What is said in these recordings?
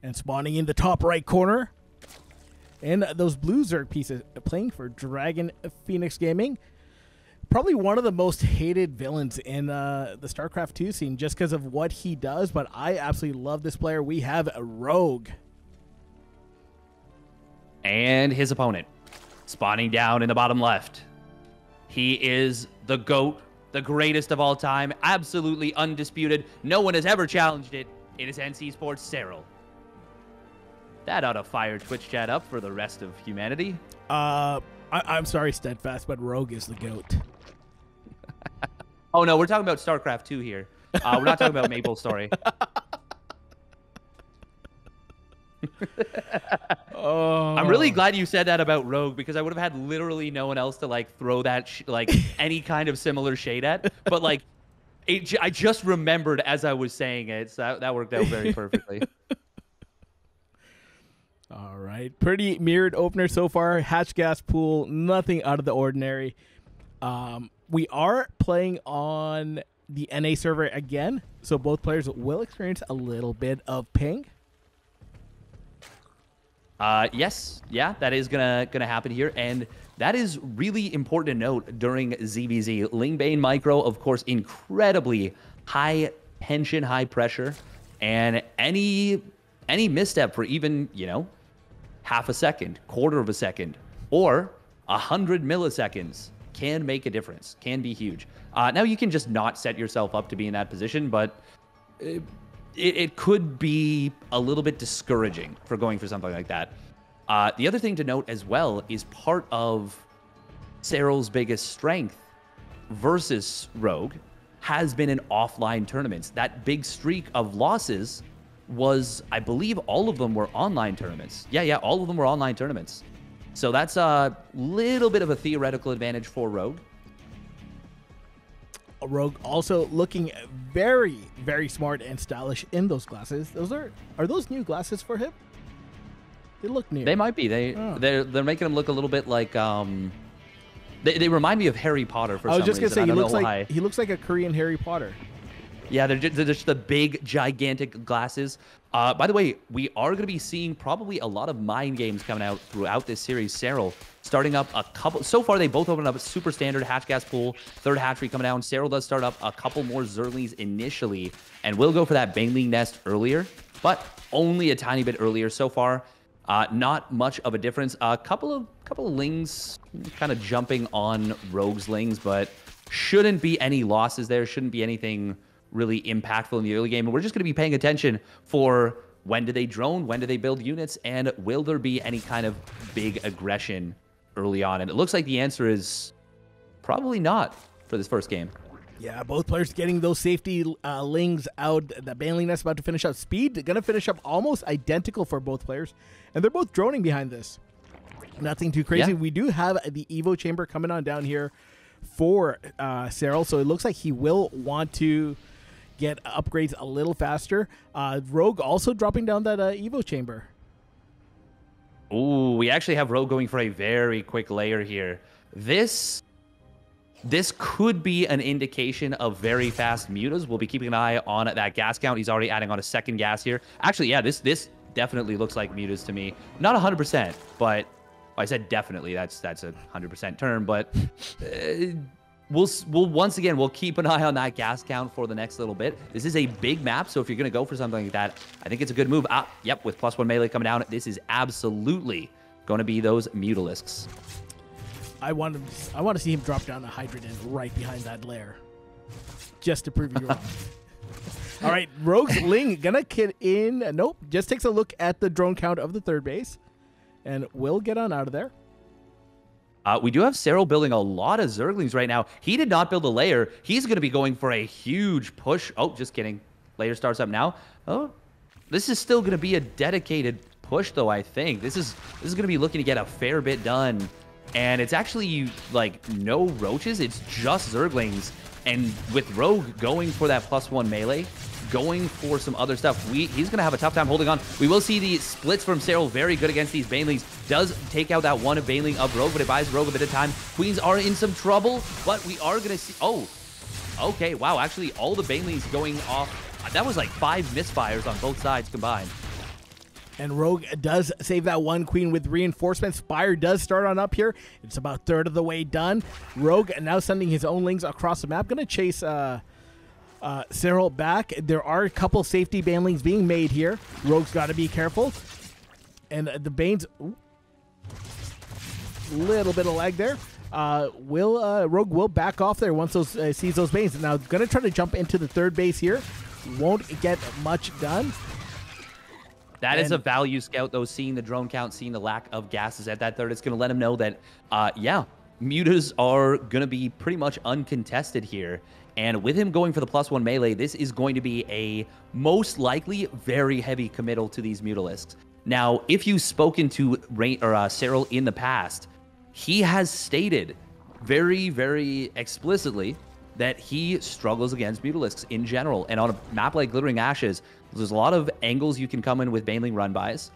And spawning in the top right corner. And those blue Zerg pieces playing for Dragon Phoenix Gaming. Probably one of the most hated villains in the StarCraft 2 scene just because of what he does, but I absolutely love this player. We have a Rogue. And his opponent, spawning down in the bottom left. He is the GOAT, the greatest of all time, absolutely undisputed. No one has ever challenged it. It is NC Sports Serral. That ought to fire Twitch chat up for the rest of humanity. I'm sorry, Steadfast, but Rogue is the GOAT. Oh, no, we're talking about StarCraft 2 here. We're not talking about Maple's story. I'm really glad you said that about Rogue because I would have had literally no one else to like throw that any kind of similar shade at. But like, I just remembered as I was saying it, so that worked out very perfectly. All right, pretty mirrored opener so far. Hatch gas pool, nothing out of the ordinary. We are playing on the NA server again, so both players will experience a little bit of ping. Yes, yeah, that is gonna happen here, and that is really important to note during ZVZ. Lingbane Micro, of course, incredibly high tension, high pressure, and any misstep for even half a second, quarter of a second, or 100 milliseconds can make a difference, can be huge. Now you can just not set yourself up to be in that position, but it could be a little bit discouraging for going for something like that. The other thing to note as well is part of Serral's biggest strength versus Rogue has been in offline tournaments. That big streak of losses was, I believe, all of them were online tournaments. Yeah, all of them were online tournaments. So that's a little bit of a theoretical advantage for Rogue. Rogue also looking very, very smart and stylish in those glasses. Are those new glasses for him? They look new. They might be. They're making them look a little bit like they remind me of Harry Potter for some reason. I was just gonna say he looks like a Korean Harry Potter. Yeah, they're just the big, gigantic glasses. By the way, we are going to be seeing probably a lot of mind games coming out throughout this series. Serral starting up a couple. So far, they both opened up a super standard hatch gas pool. Third hatchery coming down. Serral does start up a couple more Zerglings initially, and will go for that Baneling nest earlier, but only a tiny bit earlier so far. Not much of a difference. A couple of Lings kind of jumping on Rogue's Lings, but shouldn't be any losses there. Shouldn't be anything really impactful in the early game. And we're just going to be paying attention for when do they drone, when do they build units, and will there be any kind of big aggression early on? And it looks like the answer is probably not for this first game. Yeah, both players getting those safety Lings out. The Baneling nest about to finish up. Speed going to finish up almost identical for both players. And they're both droning behind this. Nothing too crazy. Yeah. We do have the Evo chamber coming on down here for Serral. So it looks like he will want to get upgrades a little faster. Rogue also dropping down that Evo chamber. Ooh, we actually have Rogue going for a very quick layer here. This could be an indication of very fast mutas. We'll be keeping an eye on that gas count. He's already adding on a second gas here. Actually, yeah, this definitely looks like mutas to me. Not 100%, but I said definitely. That's a 100% term, but we'll once again, we'll keep an eye on that gas count for the next little bit. This is a big map, so if you're going to go for something like that, I think it's a good move. Yep, with +1 melee coming down, this is absolutely going to be those Mutalisks. I want to see him drop down a Hydrogen right behind that lair, just to prove you wrong. All right, Rogue's Ling gonna get in. Nope, just takes a look at the drone count of the third base, and will get on out of there. We do have Serral building a lot of Zerglings right now. He did not build a layer. He's going to be going for a huge push. Oh, just kidding. Layer starts up now. Oh, this is still going to be a dedicated push, though, I think. This is going to be looking to get a fair bit done. And it's actually, like, no roaches. It's just Zerglings. And with Rogue going for that +1 melee, going for some other stuff, he's going to have a tough time holding on. We will see the splits from Serral very good against these Banelings. Does take out that one of Baneling of Rogue, but it buys Rogue a bit of time. Queens are in some trouble, but we are going to see... Oh, okay, wow, actually all the Banelings going off. That was like 5 misfires on both sides combined. And Rogue does save that one queen with reinforcements. Spire does start on up here. It's about third of the way done. Rogue now sending his own lings across the map. Going to chase Serral back. There are a couple safety banelings being made here. Rogue's got to be careful. And the Banes... little bit of lag there. Rogue will back off there once those sees those Banes. Now going to try to jump into the third base here. Won't get much done. That is a value scout, though, seeing the drone count, seeing the lack of gases at that third. It's going to let him know that, yeah, mutas are going to be pretty much uncontested here. And with him going for the +1 melee, this is going to be a most likely very heavy committal to these Mutalisks. Now, if you've spoken to Serral in the past, he has stated very, very explicitly that he struggles against Mutalisks in general. And on a map like Glittering Ashes, there's a lot of angles you can come in with Baneling run-bys.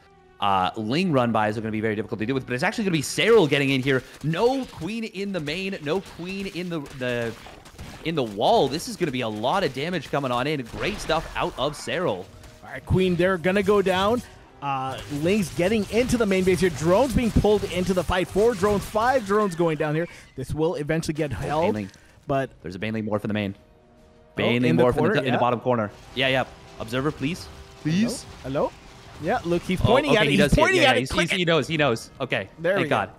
Ling run-bys are going to be very difficult to deal with, but it's actually going to be Serral getting in here. No queen in the main, no queen in the wall. This is going to be a lot of damage coming on in. Great stuff out of Serral. All right, queen, they're going to go down. Lings getting into the main base here. Drones being pulled into the fight. 4 drones, 5 drones going down here. This will eventually get held. Baneling. But there's a Baneling morph in the main. Baneling morph in the bottom corner. Yeah, yeah. Observer, please. Please. Hello? Yeah, look, he's pointing at it. He's pointing at it. He knows. He knows. Okay. Thank God.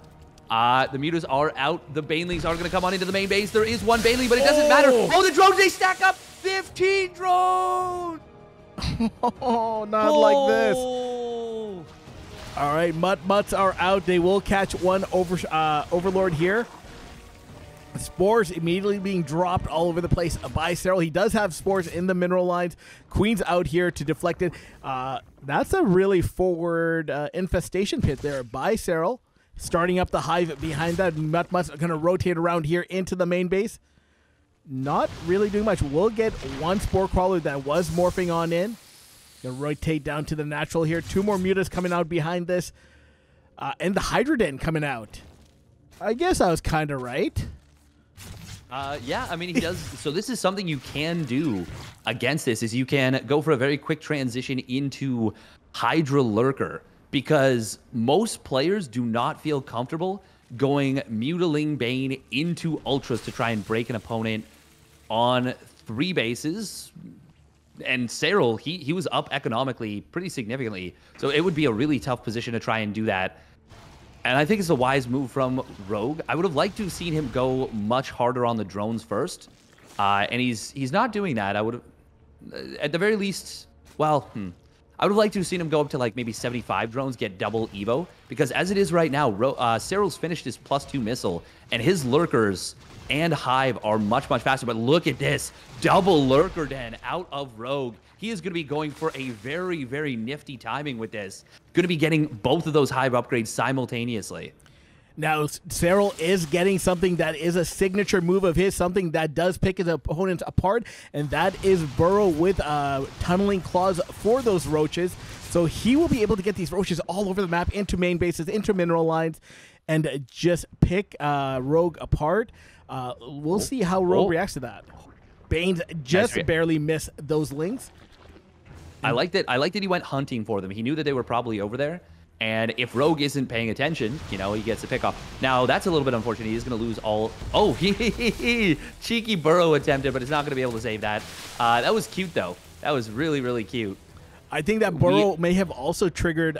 The mutas are out. The Banelings are going to come on into the main base. There is one Baneling, but it doesn't matter. Oh, the drones, they stack up. 15 drones. Oh, not like this. All right, Mutts are out. They will catch one Overlord here. Spores immediately being dropped all over the place by Serral. He does have spores in the mineral lines. Queen's out here to deflect it. That's a really forward infestation pit there by Serral. Starting up the hive behind that. Mutts are going to rotate around here into the main base. Not really doing much. We'll get one spore crawler that was morphing on in. Gonna rotate down to the natural here. 2 more mutas coming out behind this. And the Hydra Den coming out. I guess I was kind of right. Yeah, I mean, he does. So this is something you can do against this, is you can go for a very quick transition into Hydra Lurker, because most players do not feel comfortable going Mutaling Bane into Ultras to try and break an opponent on 3 bases. And Serral, he was up economically pretty significantly, so it would be a really tough position to try and do that. And I think it's a wise move from Rogue. I would have liked to have seen him go much harder on the drones first. And he's not doing that. I would have, at the very least, well, I would have liked to have seen him go up to like maybe 75 drones, get double Evo. Because as it is right now, Serral's finished his +2 missile, and his Lurkers and Hive are much, much faster. But look at this. Double Lurker Den out of Rogue. He is going to be going for a very, very nifty timing with this. Going to be getting both of those Hive upgrades simultaneously. Now, Serral is getting something that is a signature move of his, something that does pick his opponents apart, and that is Burrow with tunneling claws for those roaches. So he will be able to get these roaches all over the map, into main bases, into mineral lines, and just pick Rogue apart. We'll see how Rogue reacts to that. Banes just barely miss those lings. I like that he went hunting for them. He knew that they were probably over there. And if Rogue isn't paying attention, you know, he gets a pick off. Now, that's a little bit unfortunate. He's going to lose all... Oh, cheeky Burrow attempted, but it's not going to be able to save that. That was cute, though. That was really, really cute. I think that Burrow may have also triggered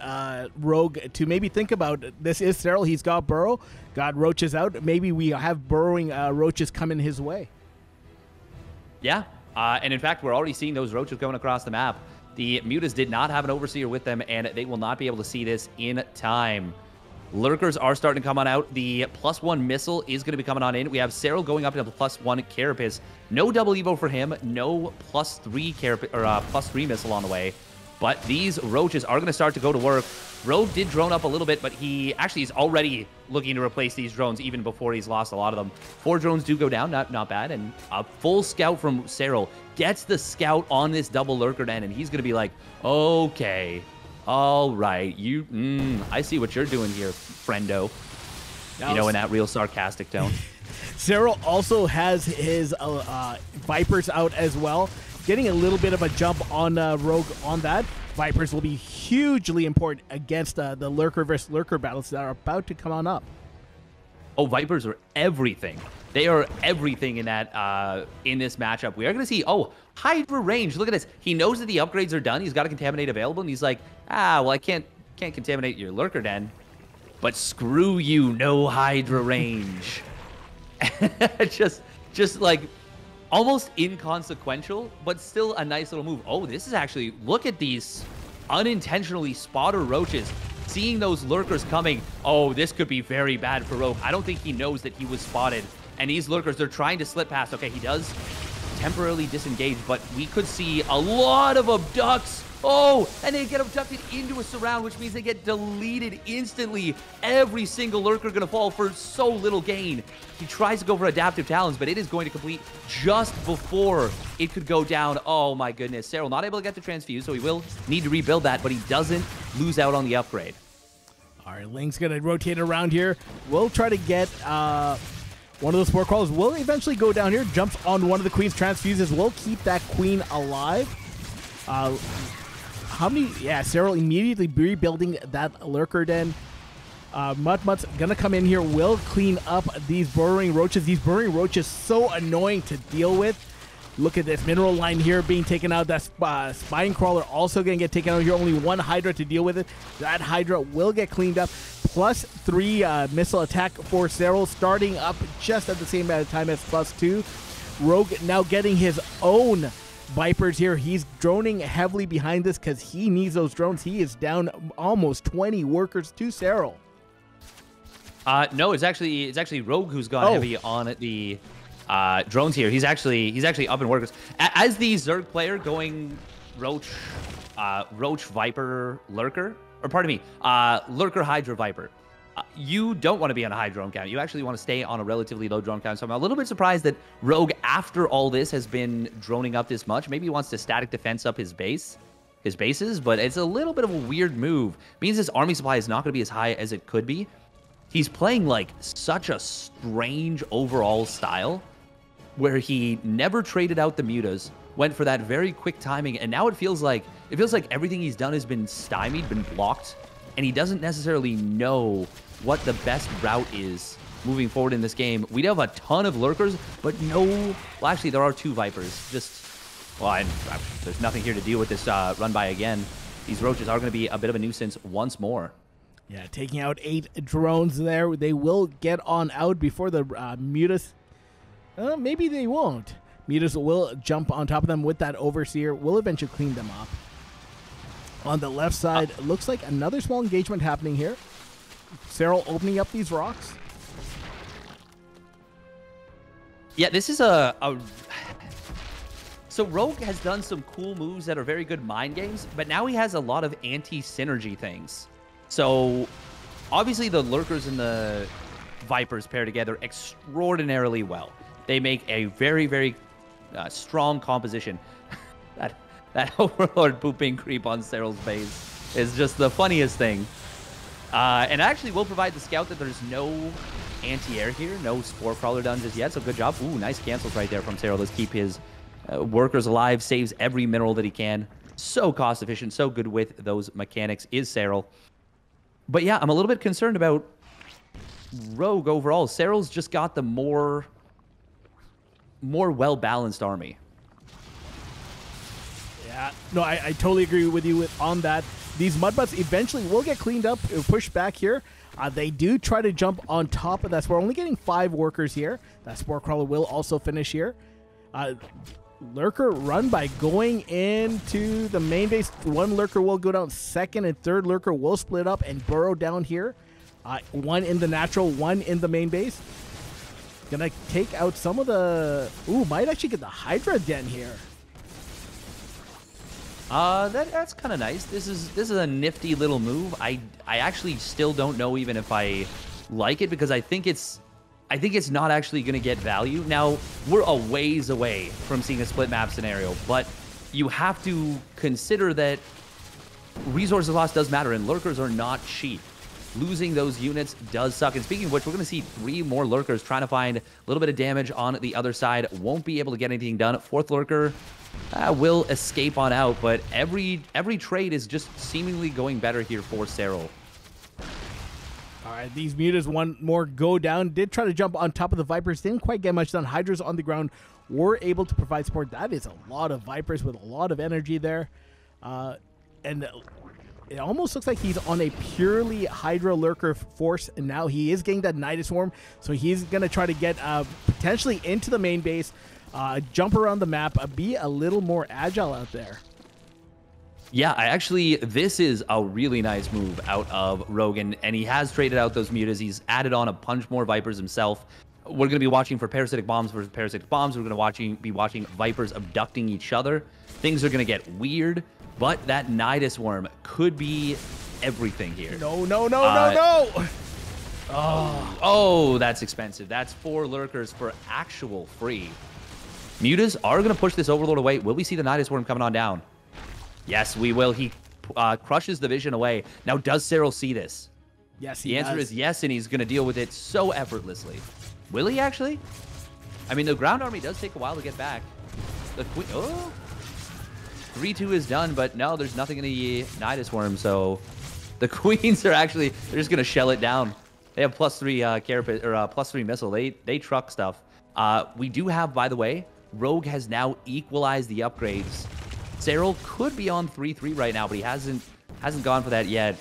Rogue to maybe think about, this is Serral. He's got Burrow, got roaches out. Maybe we have burrowing roaches coming his way. Yeah. And in fact, we're already seeing those roaches going across the map. The mutas did not have an overseer with them, and they will not be able to see this in time. Lurkers are starting to come on out. The +1 missile is going to be coming on in. We have Serral going up to the +1 Carapace. No double Evo for him. No +3 Carapace or +3 missile on the way. But these roaches are going to start to go to work. Rogue did drone up a little bit, but he actually is already looking to replace these drones even before he's lost a lot of them. 4 drones do go down, not bad. And a full scout from Serral gets the scout on this double Lurker Den, and he's going to be like, okay, all right, I see what you're doing here, friendo. You know, in that real sarcastic tone. Serral also has his Vipers out as well, getting a little bit of a jump on Rogue on that. Vipers will be hugely important against the Lurker versus Lurker battles that are about to come on up. Oh, Vipers are everything. They are everything in that in this matchup. We are going to see, oh, Hydra range. Look at this. He knows that the upgrades are done. He's got a Contaminate available, and he's like, well, I can't contaminate your Lurker Den, but screw you, no Hydra range. just like almost inconsequential, but still a nice little move. Oh, this is actually, look at these unintentionally spotter roaches. Seeing those lurkers coming, oh, this could be very bad for Ro8. I don't think he knows that he was spotted. And these lurkers, they're trying to slip past. Okay, he does temporarily disengage, but we could see a lot of abducts. Oh, and they get abducted into a surround, which means they get deleted instantly. Every single lurker going to fall for so little gain. He tries to go for adaptive talons, but it is going to complete just before it could go down. Oh my goodness. Serral not able to get the transfuse, so he will need to rebuild that, but he doesn't lose out on the upgrade. All right, Ling's going to rotate around here. We'll try to get one of those spore crawlers. Will eventually go down here, jumps on one of the Queen's transfuses. We'll keep that Queen alive. How many? Yeah, Serral immediately rebuilding that Lurker Den. Mutt's gonna come in here, will clean up these burrowing roaches. These burrowing roaches so annoying to deal with. Look at this mineral line here being taken out. That spine crawler also gonna get taken out here. Only one Hydra to deal with it. That Hydra will get cleaned up. +3 missile attack for Serral, starting up just at the same amount of time as +2. Rogue now getting his own Vipers here. He's droning heavily behind this because he needs those drones. He is down almost 20 workers to Serral. No, it's actually Rogue who's gone heavy on the drones here. He's actually up in workers. As the Zerg player going Roach Viper Lurker, or pardon me, Lurker Hydra Viper. You don't want to be on a high drone count. You actually want to stay on a relatively low drone count. So I'm a little bit surprised that Rogue, after all this, has been droning up this much. Maybe he wants to static defense up his bases, but it's a little bit of a weird move. Means his army supply is not going to be as high as it could be. He's playing like such a strange overall style where he never traded out the mutas, went for that very quick timing, and now it feels like everything he's done has been stymied, been blocked, and he doesn't necessarily know what the best route is moving forward in this game. We do have a ton of lurkers, but no... Well, actually, there are 2 Vipers. There's nothing here to deal with this run by again. These roaches are going to be a bit of a nuisance once more. Yeah, taking out 8 drones there. They will get on out before the mutas. Maybe they won't. Mutas will jump on top of them with that Overseer. Will eventually clean them up. On the left side, looks like another small engagement happening here. Serral opening up these rocks. Yeah, this is So Rogue has done some cool moves that are very good mind games, but now he has a lot of anti-synergy things. So obviously the Lurkers and the Vipers pair together extraordinarily well. They make a very, very strong composition. That Overlord pooping creep on Serral's base is just the funniest thing. And actually will provide the scout that there's no anti-air here, no Spore Crawler done just yet, so good job. Ooh, nice cancels right there from Serral. Let's keep his workers alive, saves every mineral that he can. So cost efficient, so good with those mechanics is Serral. But yeah, I'm a little bit concerned about Rogue overall. Serral's just got the more well-balised army. Yeah, no, I totally agree with you on that. These Mudbutts eventually will get cleaned up, pushed back here. They do try to jump on top of that Spore. Only getting 5 workers here. That Spore Crawler will also finish here. Lurker run by going into the main base. 1 Lurker will go down. 2nd and 3rd Lurker will split up and burrow down here. 1 in the natural, 1 in the main base. Gonna take out some of the... Ooh, might actually get the Hydra Den here. That's kind of nice. This is a nifty little move. I actually still don't know even if I like it, because I think it's not actually going to get value. Now, we're a ways away from seeing a split map scenario, but you have to consider that resources loss does matter, and lurkers are not cheap. losing those units does suck. And speaking of which, we're going to see 3 more lurkers trying to find a little bit of damage on the other side. Won't be able to get anything done. 4th lurker will escape on out, but every trade is just seemingly going better here for Serral. All right, these mutas, one more go down. Did try to jump on top of the Vipers. Didn't quite get much done. Hydras on the ground were able to provide support. That is a lot of Vipers with a lot of energy there. And it almost looks like he's on a purely Hydra lurker force. And now he is getting that Nidus Swarm. So he's going to try to get potentially into the main base, jump around the map, be a little more agile out there. Yeah, this is a really nice move out of Rogan, and he has traded out those mutas. He's added on a bunch more Vipers himself. We're going to be watching for parasitic bombs versus parasitic bombs. We're going to be watching Vipers abducting each other. Things are going to get weird, but that Nidus Worm could be everything here. No. Oh, that's expensive. That's 4 lurkers for actual free. Mutas are going to push this Overlord away. Will we see the Nidus Worm coming on down? Yes, we will. He crushes the vision away. Now, does Serral see this? Yes, he does. The answer is yes, and he's going to deal with it so effortlessly. Will he actually? I mean, the ground army does take a while to get back. The queen... Oh! 3-2 is done, but no, there's nothing in the Nidus Worm, so the queens are actually... They're just going to shell it down. They have +3 carapace, or +3 missile. They truck stuff. We do have, by the way, Rogue has now equalized the upgrades. Serral could be on 3-3 right now, but he hasn't gone for that yet.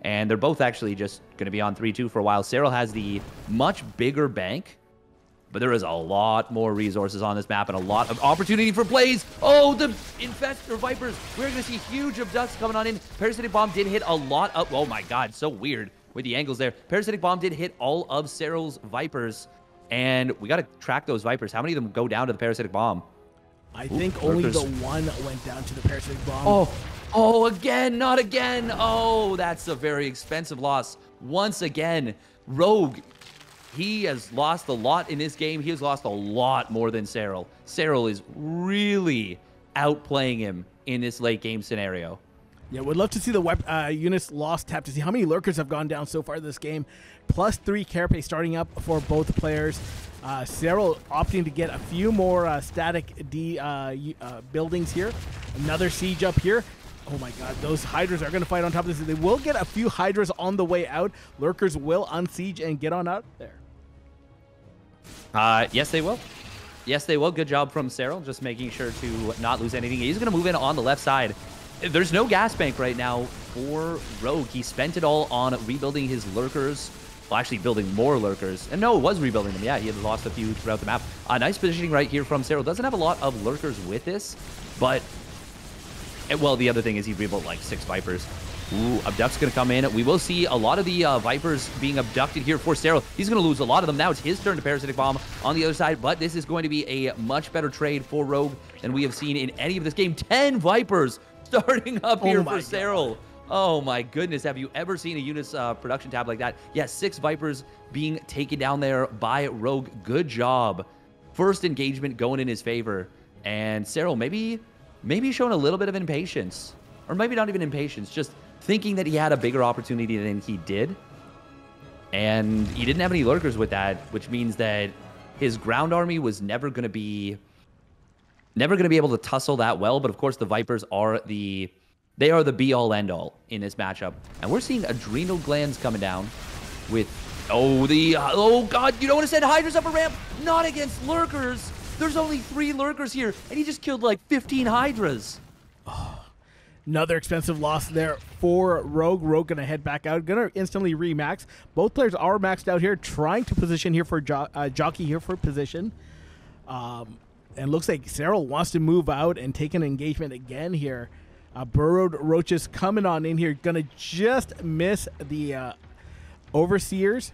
And they're both actually just going to be on 3-2 for a while. Serral has the much bigger bank, but there is a lot more resources on this map and a lot of opportunity for plays. Oh, the Infestor Vipers. We're going to see huge abducts coming on in. Parasitic Bomb did hit a lot of... Oh my god, so weird with the angles there. Parasitic Bomb did hit all of Serral's Vipers, and we got to track those Vipers. How many of them go down to the Parasitic Bomb? I think only the one went down to the Parasitic Bomb. Oh, again, not again. Oh, that's a very expensive loss. Once again, Rogue, he has lost a lot in this game. He has lost a lot more than Serral. Serral is really outplaying him in this late game scenario. Yeah, would love to see the units lost tab to see how many lurkers have gone down so far this game. +3 carapace starting up for both players. Serral opting to get a few more static buildings here. Another siege up here. Oh my god, those Hydras are going to fight on top of this. They will get a few Hydras on the way out. Lurkers will unsiege and get on out there. Yes, they will. Yes, they will. Good job from Serral, just making sure to not lose anything. He's going to move in on the left side. There's no gas bank right now for Rogue. He spent it all on rebuilding his lurkers. Well, actually building more lurkers. And no, it was rebuilding them. Yeah, he had lost a few throughout the map. Nice positioning right here from Serral. Doesn't have a lot of lurkers with this, but... Well, the other thing is he rebuilt like 6 Vipers. Ooh, Abduct's going to come in. We will see a lot of the Vipers being abducted here for Serral. He's going to lose a lot of them. Now it's his turn to Parasitic Bomb on the other side, but this is going to be a much better trade for Rogue than we have seen in any of this game. 10 Vipers starting up here for Serral. Oh my goodness, have you ever seen a unit's production tab like that? Yeah, 6 Vipers being taken down there by Rogue. Good job. First engagement going in his favor. And Serral maybe showing a little bit of impatience. Or maybe not even impatience, just thinking that he had a bigger opportunity than he did. And he didn't have any lurkers with that, which means that his ground army was never going to be able to tussle that well. But of course, the Vipers are the be-all, end-all in this matchup. And we're seeing adrenal glands coming down with... Oh, God, you don't want to send Hydras up a ramp? Not against lurkers. There's only 3 lurkers here, and he just killed like 15 Hydras. Oh, another expensive loss there for Rogue. Rogue going to head back out. Going to instantly remax. Both players are maxed out here, trying to position here for jockey here for position. And looks like Serral wants to move out and take an engagement again here. Burrowed Roaches coming on in here. Going to just miss the Overseers.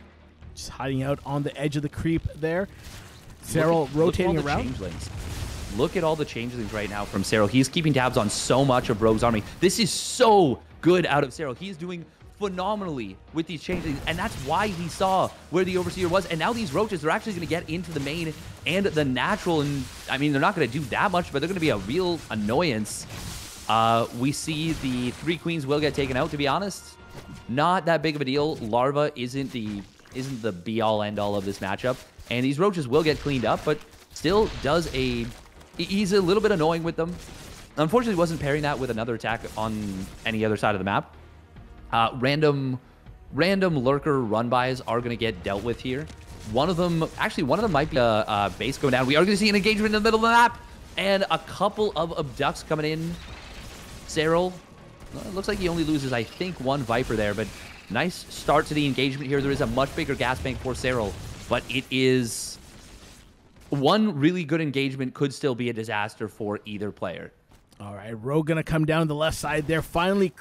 Just hiding out on the edge of the creep there. Serral rotating around. Look at all the changelings right now from Serral. He's keeping tabs on so much of Rogue's army. This is so good out of Serral. He's doing phenomenally with these changelings, and that's why he saw where the Overseer was. And now these Roaches are actually going to get into the main and the natural. And I mean, they're not going to do that much, but they're going to be a real annoyance. We see the 3 queens will get taken out, to be honest. Not that big of a deal. Larva isn't the be-all, end-all of this matchup. And these roaches will get cleaned up, but still he's a little bit annoying with them. Unfortunately, wasn't pairing that with another attack on any other side of the map. Random lurker run-bys are going to get dealt with here. One of them might be a base going down. We are going to see an engagement in the middle of the map. And a couple of abducts coming in. Serral, it looks like he only loses, I think, 1 Viper there, but nice start to the engagement here. There is a much bigger gas bank for Serral, but it is one really good engagement could still be a disaster for either player. All right, Ro8 going to come down the left side there, finally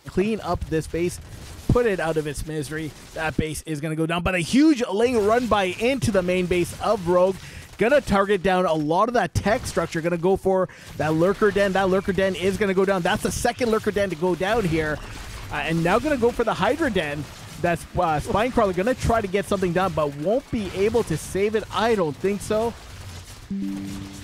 clean up this base, put it out of its misery. That base is going to go down, but a huge Ling run by into the main base of Ro8. Gonna target down a lot of that tech structure. Gonna go for that lurker den. That lurker den is gonna go down. That's the second lurker den to go down here. And now gonna go for the Hydra den. That's Spinecrawler gonna try to get something done, but won't be able to save it. I don't think so.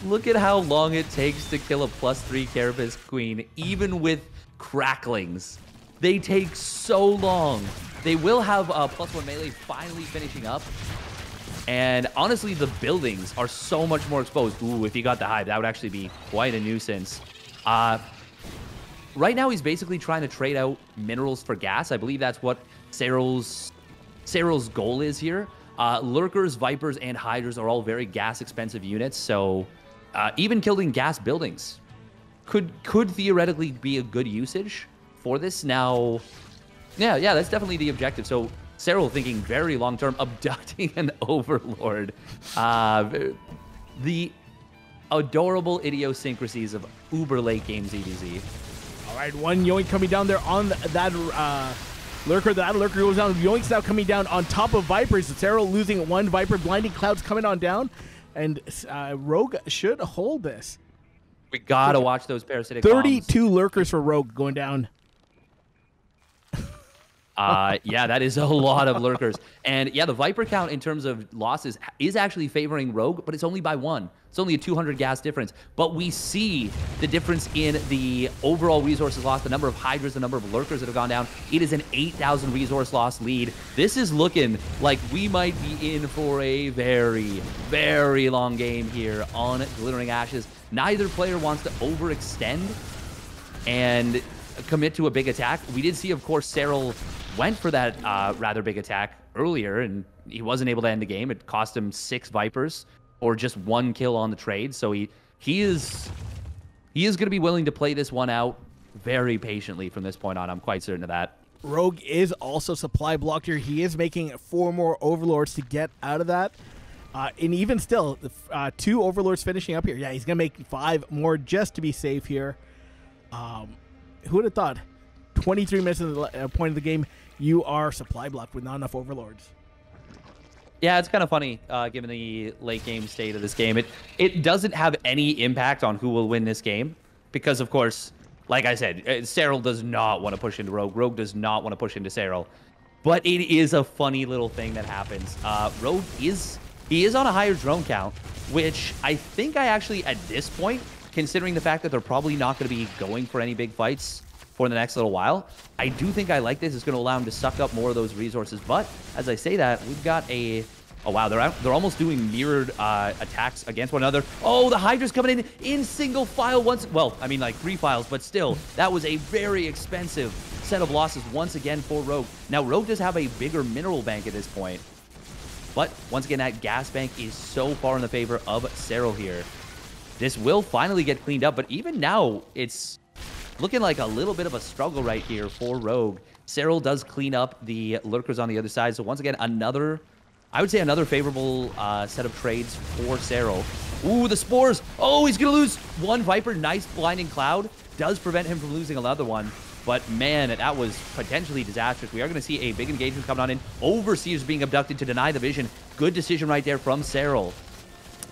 Look at how long it takes to kill a +3 Carapace Queen, even with cracklings. They take so long. They will have a +1 melee finally finishing up. And honestly, the buildings are so much more exposed. Ooh, if he got the hive, that would actually be quite a nuisance. Right now, he's basically trying to trade out minerals for gas. I believe that's what Serral's goal is here. Lurkers, Vipers, and Hydras are all very gas-expensive units, so even killing gas buildings could theoretically be a good usage for this. Now, yeah, that's definitely the objective. So Serral thinking very long-term, abducting an Overlord. The adorable idiosyncrasies of uber late game ZVZ. All right, 1 Yoink coming down there on that lurker. That lurker goes down. Yoink's now coming down on top of Vipers. Serral losing 1 Viper. Blinding Clouds coming on down. And Ro8 should hold this. We gotta watch those parasitic 32 bombs. Lurkers for Ro8 going down. Yeah, that is a lot of lurkers. And yeah, the Viper count in terms of losses is actually favoring Ro8, but it's only by 1. It's only a 200 gas difference. But we see the difference in the overall resources lost, the number of Hydras, the number of lurkers that have gone down. It is an 8,000 resource loss lead. This is looking like we might be in for a very, very long game here on Glittering Ashes. Neither player wants to overextend and commit to a big attack. We did see, of course, Serral went for that rather big attack earlier, and he wasn't able to end the game. It cost him 6 Vipers, or just 1 kill on the trade. So he is going to be willing to play this one out very patiently from this point on. I'm quite certain of that. Ro8 is also supply blocked here. He is making 4 more Overlords to get out of that. And even still, 2 Overlords finishing up here. Yeah, he's going to make 5 more just to be safe here. Who would have thought? 23 minutes of the point of the game, you are supply blocked with not enough Overlords. Yeah, it's kind of funny, given the late game state of this game. It doesn't have any impact on who will win this game, because, of course, like I said, Serral does not want to push into Ro8. Ro8 does not want to push into Serral. But it is a funny little thing that happens. Ro8 is on a higher drone count, which I think I actually, at this point, considering the fact that they're probably not going to be going for any big fights for the next little while, I do think I like this. It's going to allow him to suck up more of those resources. But as I say that, we've got a... Oh, wow, they're almost doing mirrored attacks against one another. Oh, the Hydra's coming in single file once. Well, I mean, like 3 files, but still, that was a very expensive set of losses once again for Ro8. Now, Ro8 does have a bigger mineral bank at this point. But once again, that gas bank is so far in the favor of Serral here. This will finally get cleaned up, but even now, it's looking like a little bit of a struggle right here for Ro8. Serral does clean up the lurkers on the other side. So once again, I would say another favorable set of trades for Serral. Ooh, the spores. Oh, he's going to lose 1 Viper. Nice blinding cloud. Does prevent him from losing another one. But man, that was potentially disastrous. We are going to see a big engagement coming on in. Overseers being abducted to deny the vision. Good decision right there from Serral.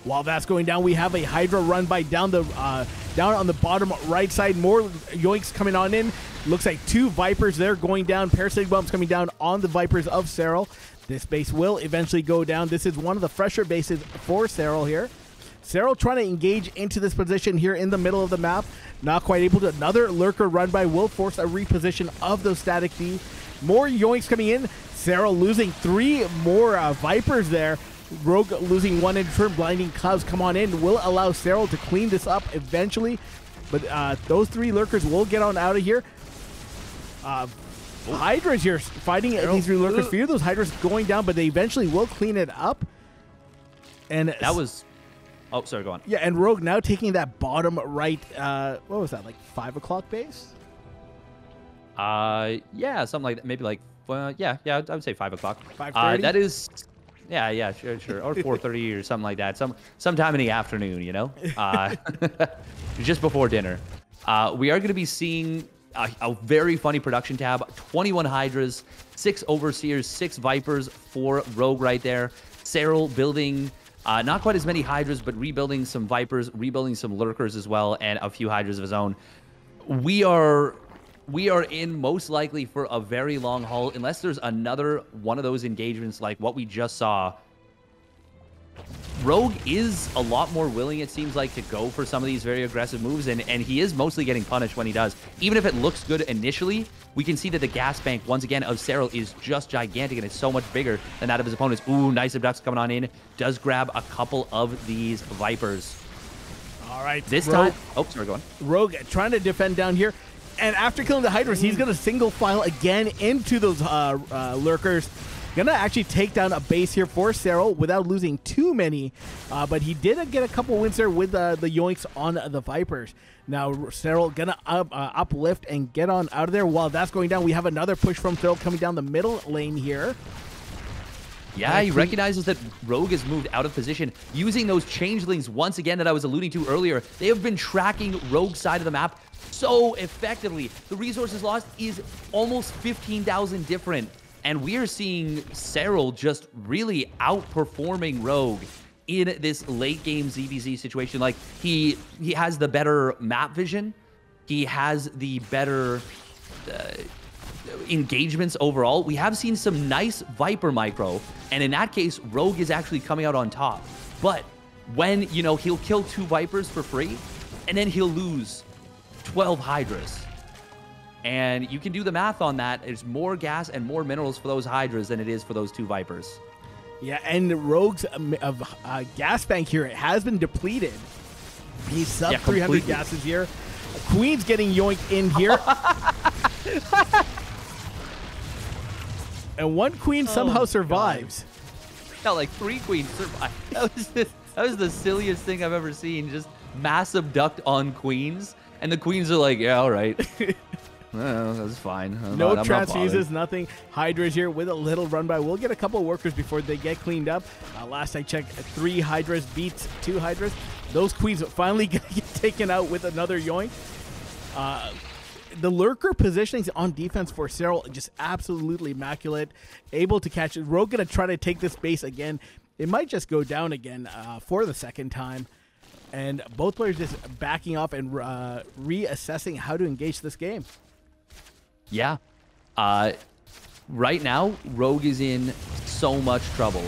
While that's going down, we have a Hydra run by down on the bottom right side. More Yoinks coming on in. Looks like 2 Vipers there going down. Parasitic bombs coming down on the Vipers of Serral. This base will eventually go down. This is one of the fresher bases for Serral here. Serral trying to engage into this position here in the middle of the map. Not quite able to. Another lurker run by will force a reposition of those static B. More yoinks coming in. Serral losing 3 more Vipers there. Rogue losing 1 in turn. Blinding Clouds come on in. Will allow Serral to clean this up eventually. But those 3 lurkers will get on out of here. Hydras here fighting these 3 lurkers. Few of those Hydras going down, but they eventually will clean it up. And that was... Oh, sorry, go on. Yeah, and Rogue now taking that bottom right, what was that, like 5 o'clock base? Yeah, something like that. Maybe like, yeah, I would say 5 o'clock. 5:30? That is, yeah, sure. Or 4:30 or something like that. Sometime in the afternoon, you know? Just before dinner. We are going to be seeing a very funny production tab. 21 Hydras, 6 Overseers, 6 Vipers for Rogue right there. Serral building... not quite as many Hydras, but rebuilding some Vipers, rebuilding some Lurkers as well, and a few Hydras of his own. We are in most likely for a very long haul, unless there's another one of those engagements like what we just saw. Rogue is a lot more willing, it seems like, to go for some of these very aggressive moves, and he is mostly getting punished when he does. Even if it looks good initially, we can see that the gas bank, once again, of Serral is just gigantic, and it's so much bigger than that of his opponents. Ooh, nice abducts coming on in. Does grab a couple of these Vipers. All right. This time... Oh, sorry, go on. Rogue trying to defend down here. And after killing the Hydras, he's going to single file again into those lurkers. Gonna actually take down a base here for Serral without losing too many, but he did get a couple wins there with the yoinks on the Vipers. Now Serral gonna uplift and get on out of there. While that's going down, we have another push from Serral coming down the middle lane here. Yeah, he recognizes that Rogue has moved out of position. Using those changelings once again that I was alluding to earlier, they have been tracking Rogue's side of the map so effectively. The resources lost is almost 15,000 different. And we are seeing Serral just really outperforming Rogue in this late game ZVZ situation. Like, he has the better map vision. He has the better engagements overall. We have seen some nice Viper micro. And in that case, Rogue is actually coming out on top. But when, you know, he'll kill 2 Vipers for free, and then he'll lose 12 Hydras. And you can do the math on that. There's more gas and more minerals for those Hydras than it is for those 2 Vipers. Yeah, and Rogue's gas bank here has been depleted. He's sub 300 gases here. Queen's getting yoinked in here. And 1 queen somehow survives. Yeah, like 3 queens survive. That was the silliest thing I've ever seen. Just mass abduct on queens. And the queens are like, yeah, all right. Well, that's fine. No transfuses, nothing. Hydras here with a little run by. We'll get a couple of workers before they get cleaned up. Last I checked, 3 Hydras beats 2 Hydras. Those queens finally going to get taken out with another yoink. The lurker positioning on defense for Serral just absolutely immaculate. Able to catch it. Rogue going to try to take this base again. It might just go down again for the second time. And both players just backing off and reassessing how to engage this game. Yeah. Right now, Rogue is in so much trouble.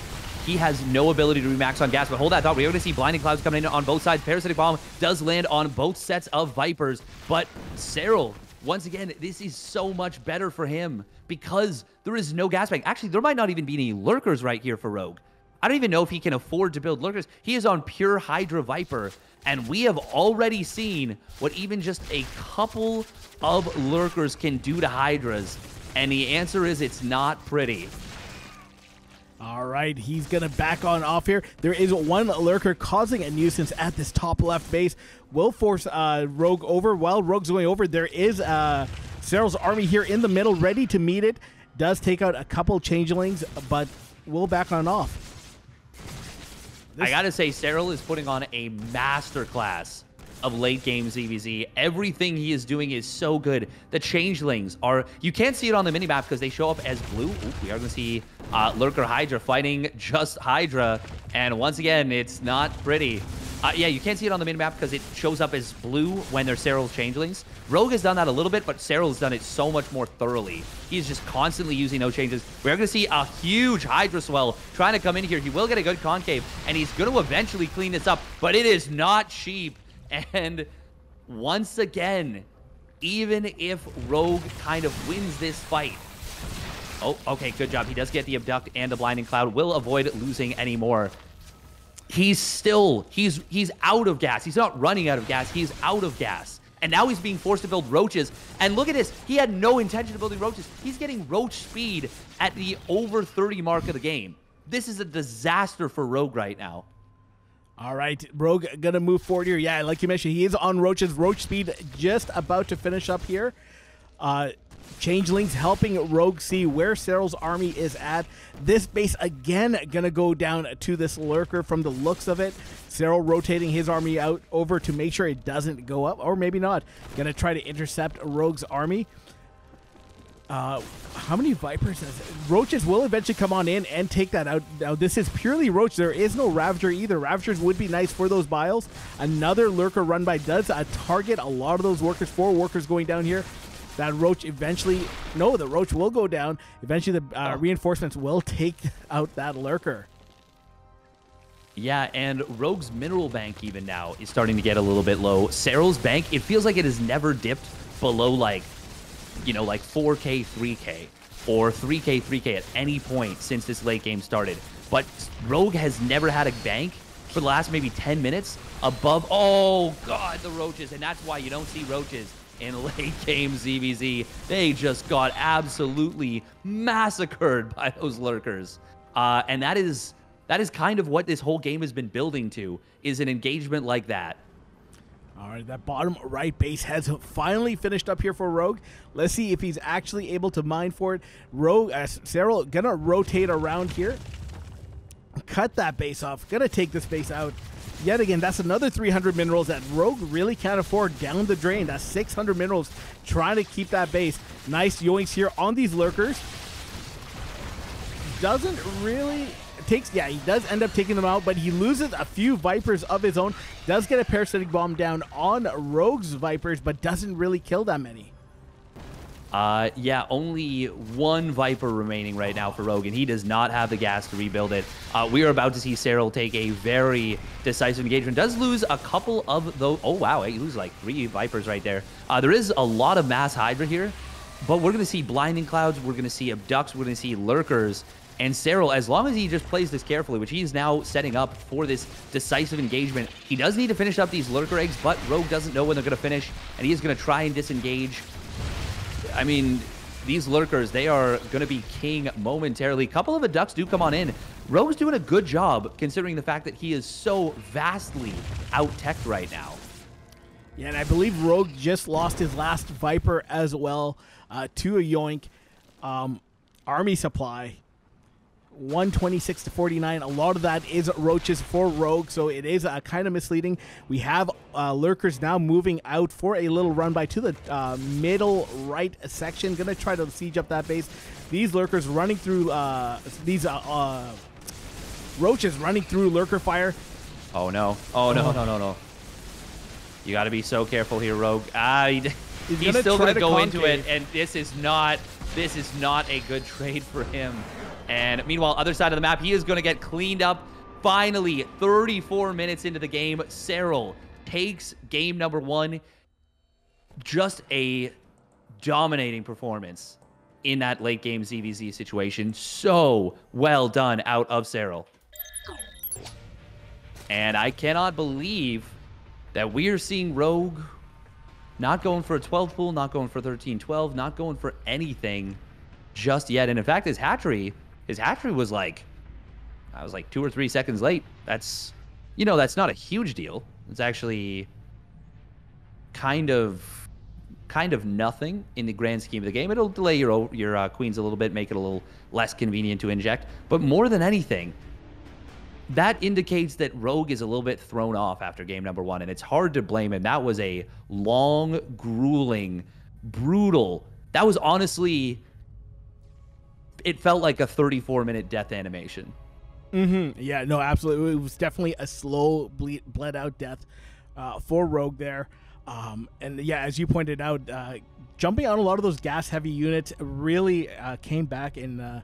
He has no ability to remax on gas, but hold that thought. We're going to see Blinding Clouds coming in on both sides. Parasitic Bomb does land on both sets of Vipers, but Serral, once again, this is so much better for him because there is no gas bank. Actually, there might not even be any lurkers right here for Rogue. I don't even know if he can afford to build lurkers. He is on pure Hydra Viper, and we have already seen what even just a couple of lurkers can do to Hydras, and the answer is it's not pretty. All right, he's going to back on off here. There is 1 lurker causing a nuisance at this top left base. Will force Rogue over. While Rogue's going over, there is Serral's army here in the middle ready to meet it. Does take out a couple changelings, but will back on off. I gotta say, Serral is putting on a masterclass of late game ZVZ. Everything he is doing is so good. The changelings are... You can't see it on the minimap because they show up as blue. Ooh, we are going to see Lurker Hydra fighting just Hydra. And once again, it's not pretty. Yeah, you can't see it on the minimap because it shows up as blue when they're Serral's changelings. Rogue has done that a little bit, but Serral has done it so much more thoroughly. He's just constantly using no changes. We're going to see a huge Hydra Swell trying to come in here. He will get a good concave, and he's going to eventually clean this up, but it is not cheap. And once again, even if Rogue kind of wins this fight, oh, okay, good job. He does get the Abduct and the Blinding Cloud, will avoid losing any more. He's still, he's out of gas. He's not running out of gas. He's out of gas. And now he's being forced to build roaches. And look at this. He had no intention of building roaches. He's getting roach speed at the over 30 mark of the game. This is a disaster for Rogue right now. All right, Rogue gonna move forward here. Yeah, like you mentioned, he is on roaches. Roach speed just about to finish up here. Changelings helping Rogue see where Serral's army is at. This base again gonna go down to this lurker from the looks of it. Serral rotating his army out over to make sure it doesn't go up, or maybe not. Gonna try to intercept Rogue's army. How many Vipers? Roaches will eventually come on in and take that out. Now, this is purely Roach. There is no Ravager either. Ravagers would be nice for those biles. Another Lurker run by does target a lot of those workers. 4 workers going down here. That Roach eventually... No, the Roach will go down. Eventually, the reinforcements will take out that Lurker. Yeah, and Rogue's mineral bank even now is starting to get a little bit low. Serral's bank, it feels like it has never dipped below, like, you know, like 4K, 3K, or 3K, 3K at any point since this late game started. But Rogue has never had a bank for the last maybe 10 minutes above... Oh, God, the roaches. And that's why you don't see roaches in late game ZVZ. They just got absolutely massacred by those lurkers. And that is kind of what this whole game has been building to, is an engagement like that. All right, that bottom right base has finally finished up here for Rogue. Let's see if he's actually able to mine for it. Rogue, Serral gonna rotate around here. Cut that base off. Gonna take this base out. Yet again, that's another 300 minerals that Rogue really can't afford down the drain. That's 600 minerals trying to keep that base. Nice yoinks here on these lurkers. Doesn't really... Yeah, he does end up taking them out, but he loses a few Vipers of his own. Does get a Parasitic Bomb down on Rogue's Vipers, but doesn't really kill that many. Yeah, only 1 Viper remaining right now for Rogue, and he does not have the gas to rebuild it. We are about to see Serral take a very decisive engagement. Does lose a couple of those. Oh, wow, he loses like 3 Vipers right there. There is a lot of mass Hydra here, but we're going to see Blinding Clouds, we're going to see Abducts, we're going to see Lurkers. And Serral, as long as he just plays this carefully, which he is now setting up for this decisive engagement, he does need to finish up these Lurker eggs, but Rogue doesn't know when they're going to finish, and he is going to try and disengage. I mean, these Lurkers, they are going to be king momentarily. A couple of Abducts do come on in. Rogue's doing a good job, considering the fact that he is so vastly out-teched right now. Yeah, and I believe Rogue just lost his last Viper as well to a Yoink. Army supply. 126 to 49. A lot of that is roaches for Rogue, so it is kind of misleading. We have Lurkers now moving out for a little run by to the middle right section. Gonna try to siege up that base. These Lurkers running through these roaches running through Lurker fire. Oh no! Oh no! No! No! No! You got to be so careful here, Rogue. He's still gonna go into it, and this is not a good trade for him. And meanwhile, other side of the map, he is going to get cleaned up. Finally, 34 minutes into the game, Serral takes game number 1. Just a dominating performance in that late game ZVZ situation. So well done out of Serral. And I cannot believe that we are seeing Rogue not going for a 12 pool, not going for 13-12, not going for anything just yet. And in fact, his hatchery was like, I was like 2 or 3 seconds late. That's, you know, that's not a huge deal. It's actually kind of nothing in the grand scheme of the game. It'll delay your queens a little bit, make it a little less convenient to inject. But more than anything, that indicates that Rogue is a little bit thrown off after game number 1, and it's hard to blame him. That was a long, grueling, brutal. That was honestly... It felt like a 34-minute death animation. Yeah, no, absolutely. It was definitely a slow bled out death for Rogue there. And yeah, as you pointed out, jumping on a lot of those gas heavy units really came back and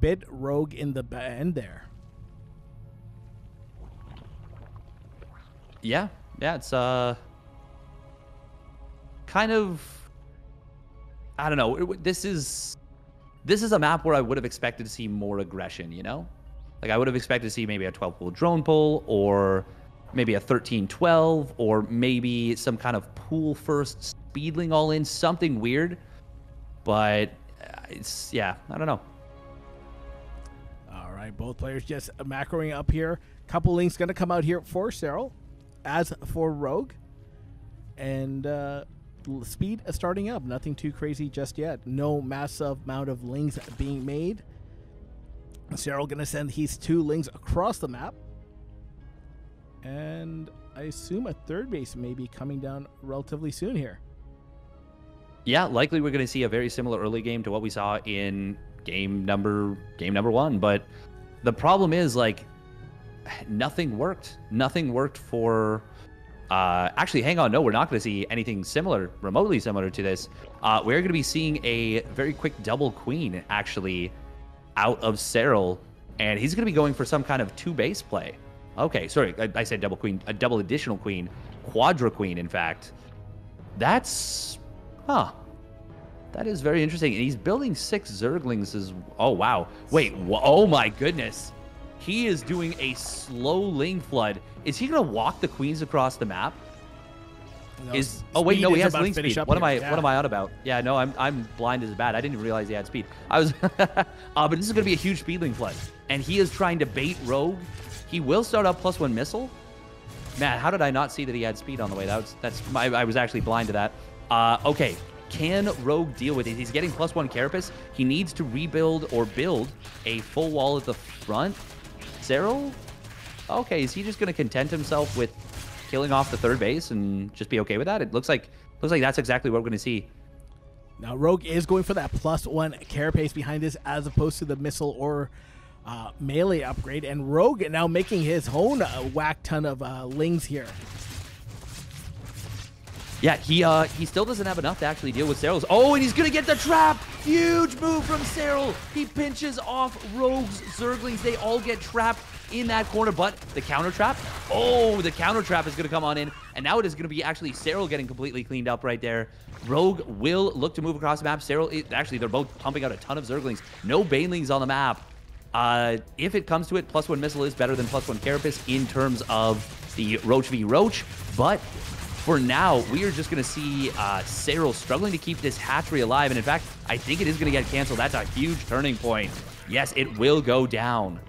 bit Rogue in the end there. Yeah, it's kind of, I don't know. This is a map where I would have expected to see more aggression, you know? Like, I would have expected to see maybe a 12-pool drone pull, or maybe a 13-12, or maybe some kind of pool-first speedling all-in, something weird. But it's, yeah, I don't know. All right, both players just macroing up here. Couple links going to come out here for Serral, as for Rogue. And speed starting up. Nothing too crazy just yet. No massive amount of lings being made. Serral going to send his 2 lings across the map. And I assume a third base may be coming down relatively soon here. Yeah, likely we're going to see a very similar early game to what we saw in game number 1. But the problem is, like, nothing worked. Nothing worked for... actually, hang on. No, we're not going to see anything similar, remotely similar to this. We're going to be seeing a very quick double queen, actually, out of Serral. And he's going to be going for some kind of 2-base play. Okay, sorry, I said double queen, a double additional queen, quadra queen, in fact. That's, that is very interesting. And he's building 6 Zerglings as, oh, wow. Wait, oh my goodness. He is doing a slow ling flood. Is he going to walk the queens across the map? No, oh wait, no, he has ling speed. What am I on about? Yeah, no, I'm blind as bad. I didn't even realize he had speed. I was, but this is going to be a huge speedling flood, and he is trying to bait Rogue. He will start up +1 missile. Man, how did I not see that he had speed on the way? I was actually blind to that. Okay, can Rogue deal with it? He's getting +1 carapace. He needs to rebuild or build a full wall at the front. Serral? Okay, is he just going to content himself with killing off the third base and just be okay with that? It looks like that's exactly what we're going to see. Now, Rogue is going for that +1 carapace behind this, as opposed to the missile or melee upgrade. And Rogue now making his own whack ton of lings here. Yeah, he still doesn't have enough to actually deal with Serral's. Oh, and he's going to get the trap! Huge move from Serral. He pinches off Rogue's Zerglings. They all get trapped in that corner, but the counter trap. Oh, the counter trap is going to come on in, and now it is going to be actually Serral getting completely cleaned up right there. Rogue will look to move across the map. Serral, actually, they're both pumping out a ton of Zerglings. No Banelings on the map. If it comes to it, +1 missile is better than +1 carapace in terms of the Roach v Roach, but for now, we are just going to see Serral struggling to keep this hatchery alive, and in fact, I think it is going to get canceled. That's a huge turning point. Yes, it will go down.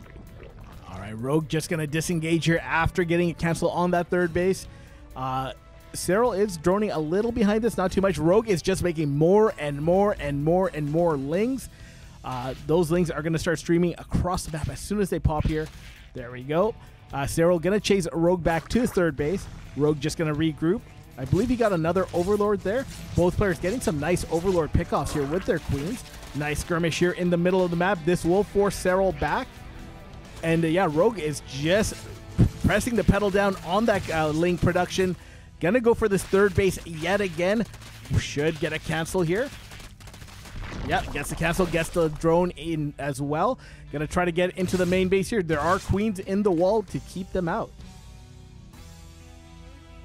All right, Rogue just going to disengage here after getting a cancel on that third base. Serral is droning a little behind this, not too much. Rogue is just making more and more and more and more lings. Those lings are going to start streaming across the map as soon as they pop here. There we go. Serral going to chase Rogue back to third base. Rogue just going to regroup. I believe he got another Overlord there. Both players getting some nice Overlord pickoffs here with their queens. Nice skirmish here in the middle of the map. This will force Serral back. And yeah, Rogue is just pressing the pedal down on that ling production. Gonna go for this third base yet again. Should get a cancel here. Yep, gets the cancel, gets the drone in as well. Gonna try to get into the main base here. There are queens in the wall to keep them out.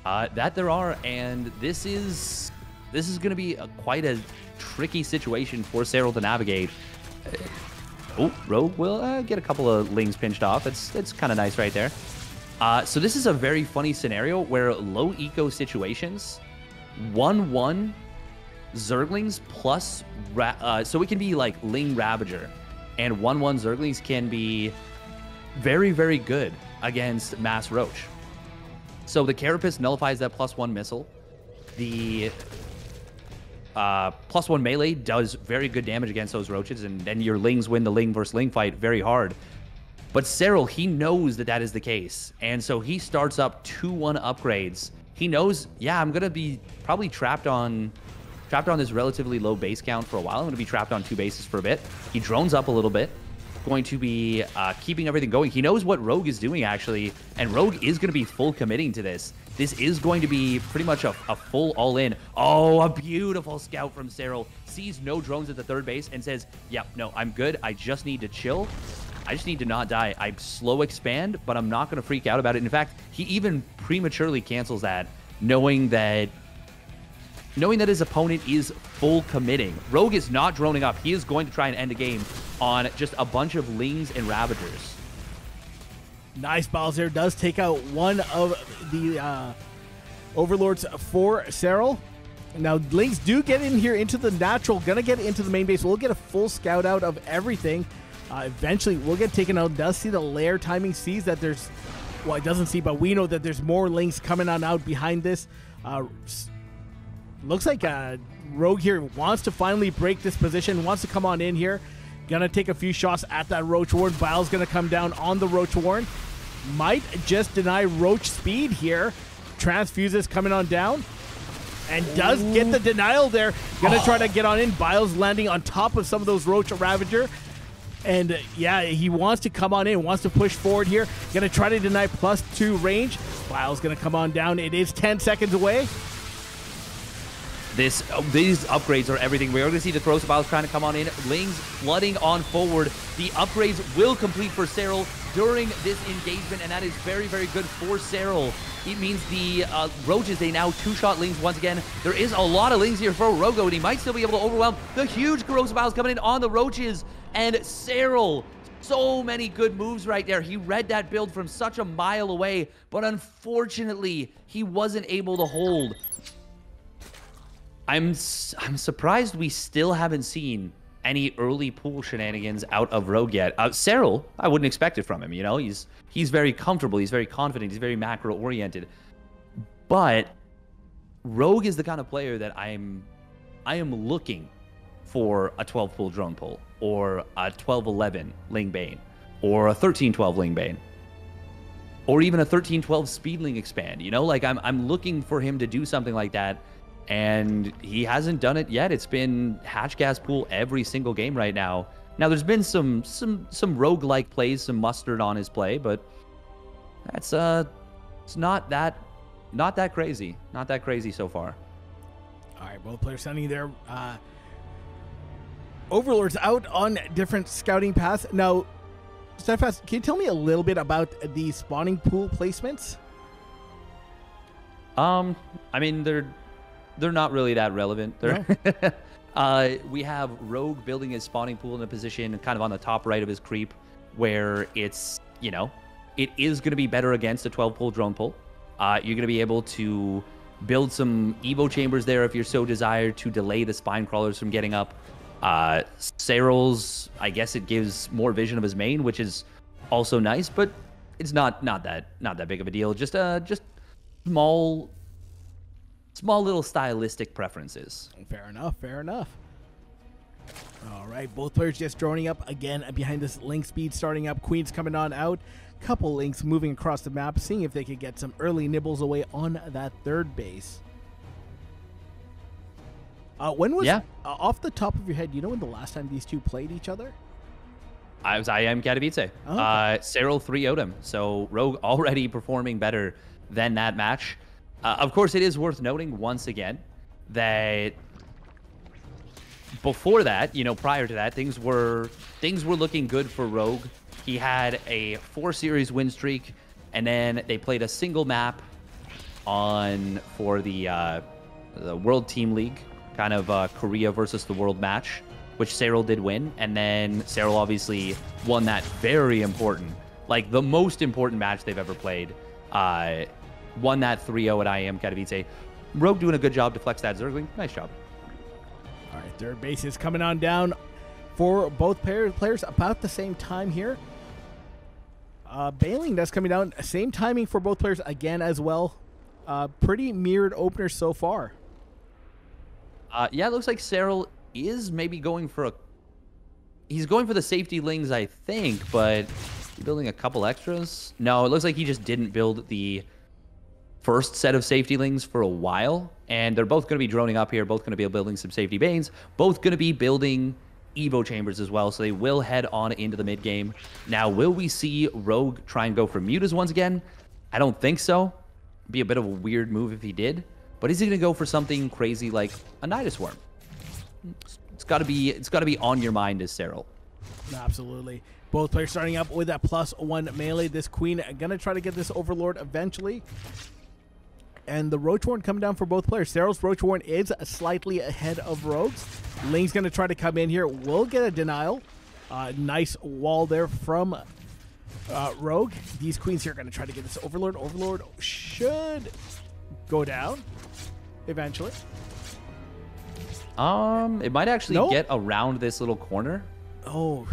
That there are, and this is going to be quite a tricky situation for Serral to navigate. Oh, Rogue will get a couple of lings pinched off. It's kind of nice right there. So this is a very funny scenario where low eco situations, 1/1 Zerglings plus so it can be like Ling Ravager, and 1/1 Zerglings can be very, very good against Mass Roach. So the Carapace nullifies that +1 missile. The +1 melee does very good damage against those roaches, and then your lings win the ling versus ling fight very hard. But Serral, he knows that that is the case, and so he starts up 2/1 upgrades. He knows, yeah, I'm gonna be probably trapped on this relatively low base count for a while. I'm gonna be trapped on 2 bases for a bit. He drones up a little bit. going to be keeping everything going. He knows what Rogue is doing, actually, and Rogue is going to be full committing to this. This is going to be pretty much a full all-in. Oh, a beautiful scout from Serral. Sees no drones at the third base and says, yeah, no, I'm good. I just need to chill. I just need to not die. I slow expand, but I'm not going to freak out about it. In fact, he even prematurely cancels that, knowing that his opponent is full committing. Rogue is not droning up. He is going to try and end the game on just a bunch of Lings and Ravagers. Nice balls there. Does take out one of the Overlords for Serral. Now, Lings do get in here into the natural. Gonna get into the main base. We'll get a full scout out of everything. Eventually, we'll get taken out. Does see the lair timing. Sees that there's... Well, it doesn't see, but we know that there's more Lings coming on out behind this. Looks like Rogue here wants to finally break this position. Wants to come on in here. Gonna take a few shots at that Roach Warren. Bile's gonna come down on the Roach Warren. Might just deny Roach speed here. Transfuses coming on down. And does get the denial there. Gonna try to get on in. Bile's landing on top of some of those Roach Ravager. And yeah, he wants to come on in. Wants to push forward here. Gonna try to deny +2 range. Bile's gonna come on down. It is 10 seconds away. These upgrades are everything. We're going to see the Corrosive Biles trying to come on in. Lings flooding on forward. The upgrades will complete for Serral during this engagement, and that is very, very good for Serral. It means the Roaches, they now two-shot Lings once again. There is a lot of Lings here for Rogo, and he might still be able to overwhelm the huge Corrosive Biles coming in on the Roaches. And Serral, so many good moves right there. He read that build from such a mile away, but unfortunately, he wasn't able to hold. I'm surprised we still haven't seen any early pool shenanigans out of Rogue yet. Serral, I wouldn't expect it from him. You know, he's very comfortable. He's very confident. He's very macro oriented. But Rogue is the kind of player that I am looking for a 12 pool drone pull, or a 12-11 Ling Bane, or a 13-12 Ling Bane, or even a 13-12 Speedling expand. You know, like I'm looking for him to do something like that. And he hasn't done it yet. It's been hatch gas pool every single game right now. Now there's been some rogue-like plays, some mustard on his play, but that's it's not that crazy. Not that crazy so far. All right, both players standing there. Overlords out on different scouting paths. Now, Steadfast, can you tell me a little bit about the spawning pool placements? I mean, they're not really that relevant. No. We have Rogue building his spawning pool in a position kind of on the top right of his creep, where it's, you know, it is going to be better against a 12 pull drone pull. You're going to be able to build some Evo chambers there if you're so desired to delay the spine crawlers from getting up. Serral's, I guess it gives more vision of his main, which is also nice, but it's not that big of a deal. Just small little stylistic preferences. Fair enough, fair enough. All right, both players just droning up again behind this Link speed starting up. Queen's coming on out. Couple Links moving across the map, seeing if they could get some early nibbles away on that third base. When was, off the top of your head, you know when the last time these two played each other? I am Katowice. Oh, okay. Serral 3-0'd him, so Rogue already performing better than that match. Of course, it is worth noting once again that before that, you know, prior to that, things were looking good for Rogue. He had a 4-series win streak, and then they played a single map for the World Team League, kind of Korea versus the World match, which Serral did win, and then Serral obviously won that very important, like the most important match they've ever played. Won that 3-0 at IM Katowice. Rogue doing a good job to flex that Zergling. Nice job. All right, third base is coming on down for both players about the same time here. Bailing that's coming down. Same timing for both players again as well. Pretty mirrored openers so far. Yeah, it looks like Serral is maybe going for he's going for the safety Lings, I think, but he's building a couple extras. No, it looks like he just didn't build the first set of safety Lings for a while, and they're both going to be droning up here, both going to be building some safety Banes, both going to be building Evo chambers as well, so they will head on into the mid game. Now, will we see Rogue try and go for mutas once again? I don't think so. Be a bit of a weird move if he did. But is he going to go for something crazy like a Nidus Worm? It's got to be on your mind as Serral. Absolutely. Both players starting up with that +1 melee. This Queen gonna try to get this Overlord eventually. And the Roach Warren coming down for both players. Serral's Roach Warren is slightly ahead of Rogue's. Ling's gonna try to come in here. Will get a denial. Nice wall there from Rogue. These Queens here are gonna try to get this Overlord. Overlord should go down eventually. It might actually get around this little corner. Oh,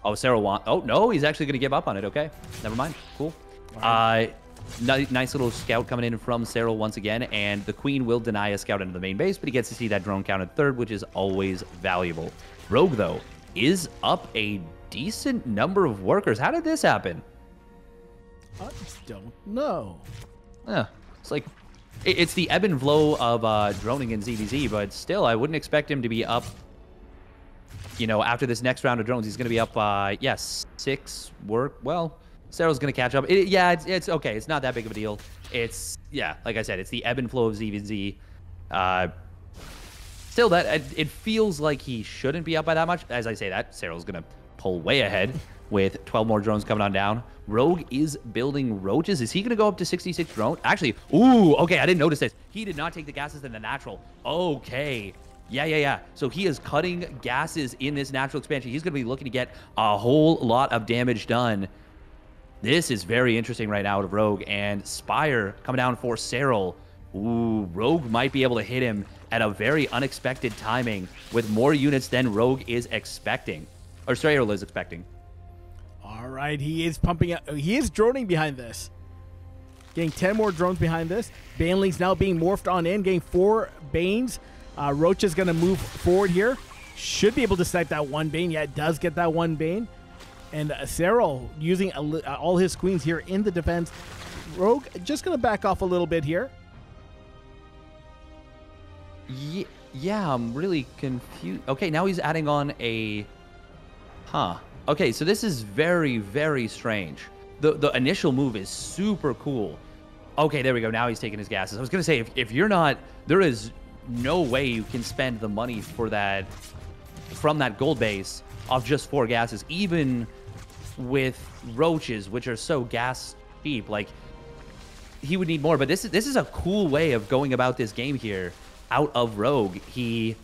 Serral want. Oh no, he's actually gonna give up on it. Okay, never mind. Cool. Right. Nice little scout coming in from Serral once again, and the Queen will deny a scout into the main base, but he gets to see that drone counted third, which is always valuable. Rogue though is up a decent number of workers. How did this happen? I don't know. Yeah, it's like it's the ebb and flow of droning in ZVZ, but still, I wouldn't expect him to be up. You know, after this next round of drones, he's going to be up, yes, 6 work. Well, Serral's going to catch up. It's okay. It's not that big of a deal. It's, yeah, like I said, it's the ebb and flow of ZVZ. Still, that it feels like he shouldn't be up by that much. As I say that, Serral's going to pull way ahead with 12 more drones coming on down. Rogue is building roaches. Is he going to go up to 66 drones? Actually, ooh, okay, I didn't notice this. He did not take the gases in the natural. Okay. Yeah. So he is cutting gases in this natural expansion. He's going to be looking to get a whole lot of damage done. This is very interesting right now out of Rogue. And Spire coming down for Serral. Ooh, Rogue might be able to hit him at a very unexpected timing with more units than Rogue is expecting. Or Serral is expecting. All right, he is pumping out. He is droning behind this. Getting 10 more drones behind this. Baneling's now being morphed on in, getting 4 Banes. Roach is going to move forward here. Should be able to snipe that one Bane. Yeah, it does get that one Bane. And Serral using all his Queens here in the defense. Rogue just going to back off a little bit here. Yeah, I'm really confused. Okay, now he's adding on a... Okay, so this is very, very strange. The initial move is super cool. Okay, there we go. Now he's taking his gases. I was going to say, if you're not... There is no way you can spend the money for that from that gold base off just 4 gases, even with roaches, which are so gas cheap. Like, he would need more, but this is a cool way of going about this game here out of Rogue. He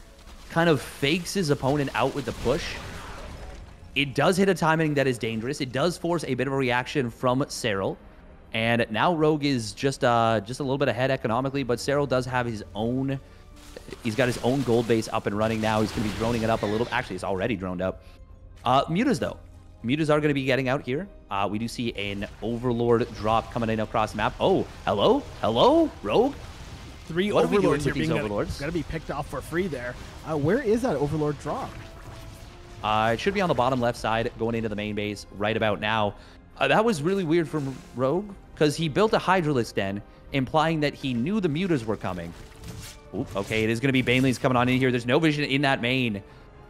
kind of fakes his opponent out with the push. It does hit a timing that is dangerous. It does force a bit of a reaction from Serral. And now Rogue is just a little bit ahead economically, but Serral does have his own... He's got his own gold base up and running now. He's going to be droning it up a little. Actually, it's already droned up. Mutas, though. Mutas are going to be getting out here. We do see an Overlord drop coming in across the map. Oh, hello? Hello? Rogue? 3 what Overlords here being Overlords? Going to be picked off for free there. Where is that Overlord drop? It should be on the bottom left side going into the main base right about now. That was really weird from Rogue because he built a Hydralisk Den implying that he knew the Mutas were coming. Oop, okay, it is going to be Banelings coming on in here. There's no vision in that main.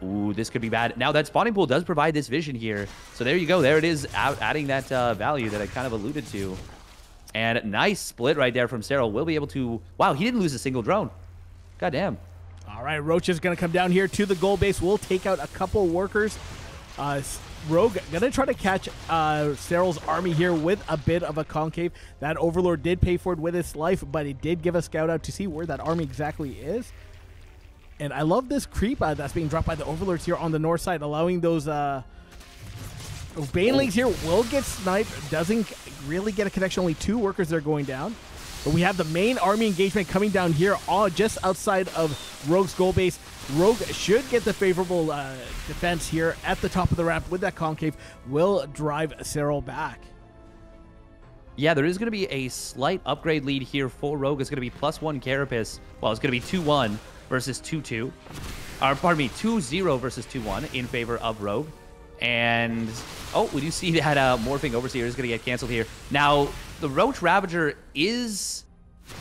Ooh, this could be bad. Now, that spawning pool does provide this vision here. So there you go. There it is, adding that value that I kind of alluded to. And nice split right there from Serral. Will be able to... Wow, he didn't lose a single drone. God damn. All right, Roach is going to come down here to the gold base. We'll take out a couple workers. Rogue going to try to catch Serral's army here with a bit of a concave. That Overlord did pay for it with his life, but it did give a scout out to see where that army exactly is. And I love this creep that's being dropped by the Overlords here on the north side, allowing those Banelings here will get sniped. Doesn't really get a connection. Only 2 workers are going down. But we have the main army engagement coming down here just outside of Rogue's gold base. Rogue should get the favorable defense here at the top of the ramp with that concave. Will drive Serral back. Yeah, there is going to be a slight upgrade lead here for Rogue. It's going to be +1 Carapace. Well, it's going to be 2-1 versus 2-2. Or, pardon me, 2-0 versus 2-1 in favor of Rogue. And, oh, we do see that Morphing Overseer is going to get canceled here. Now, the Roach Ravager is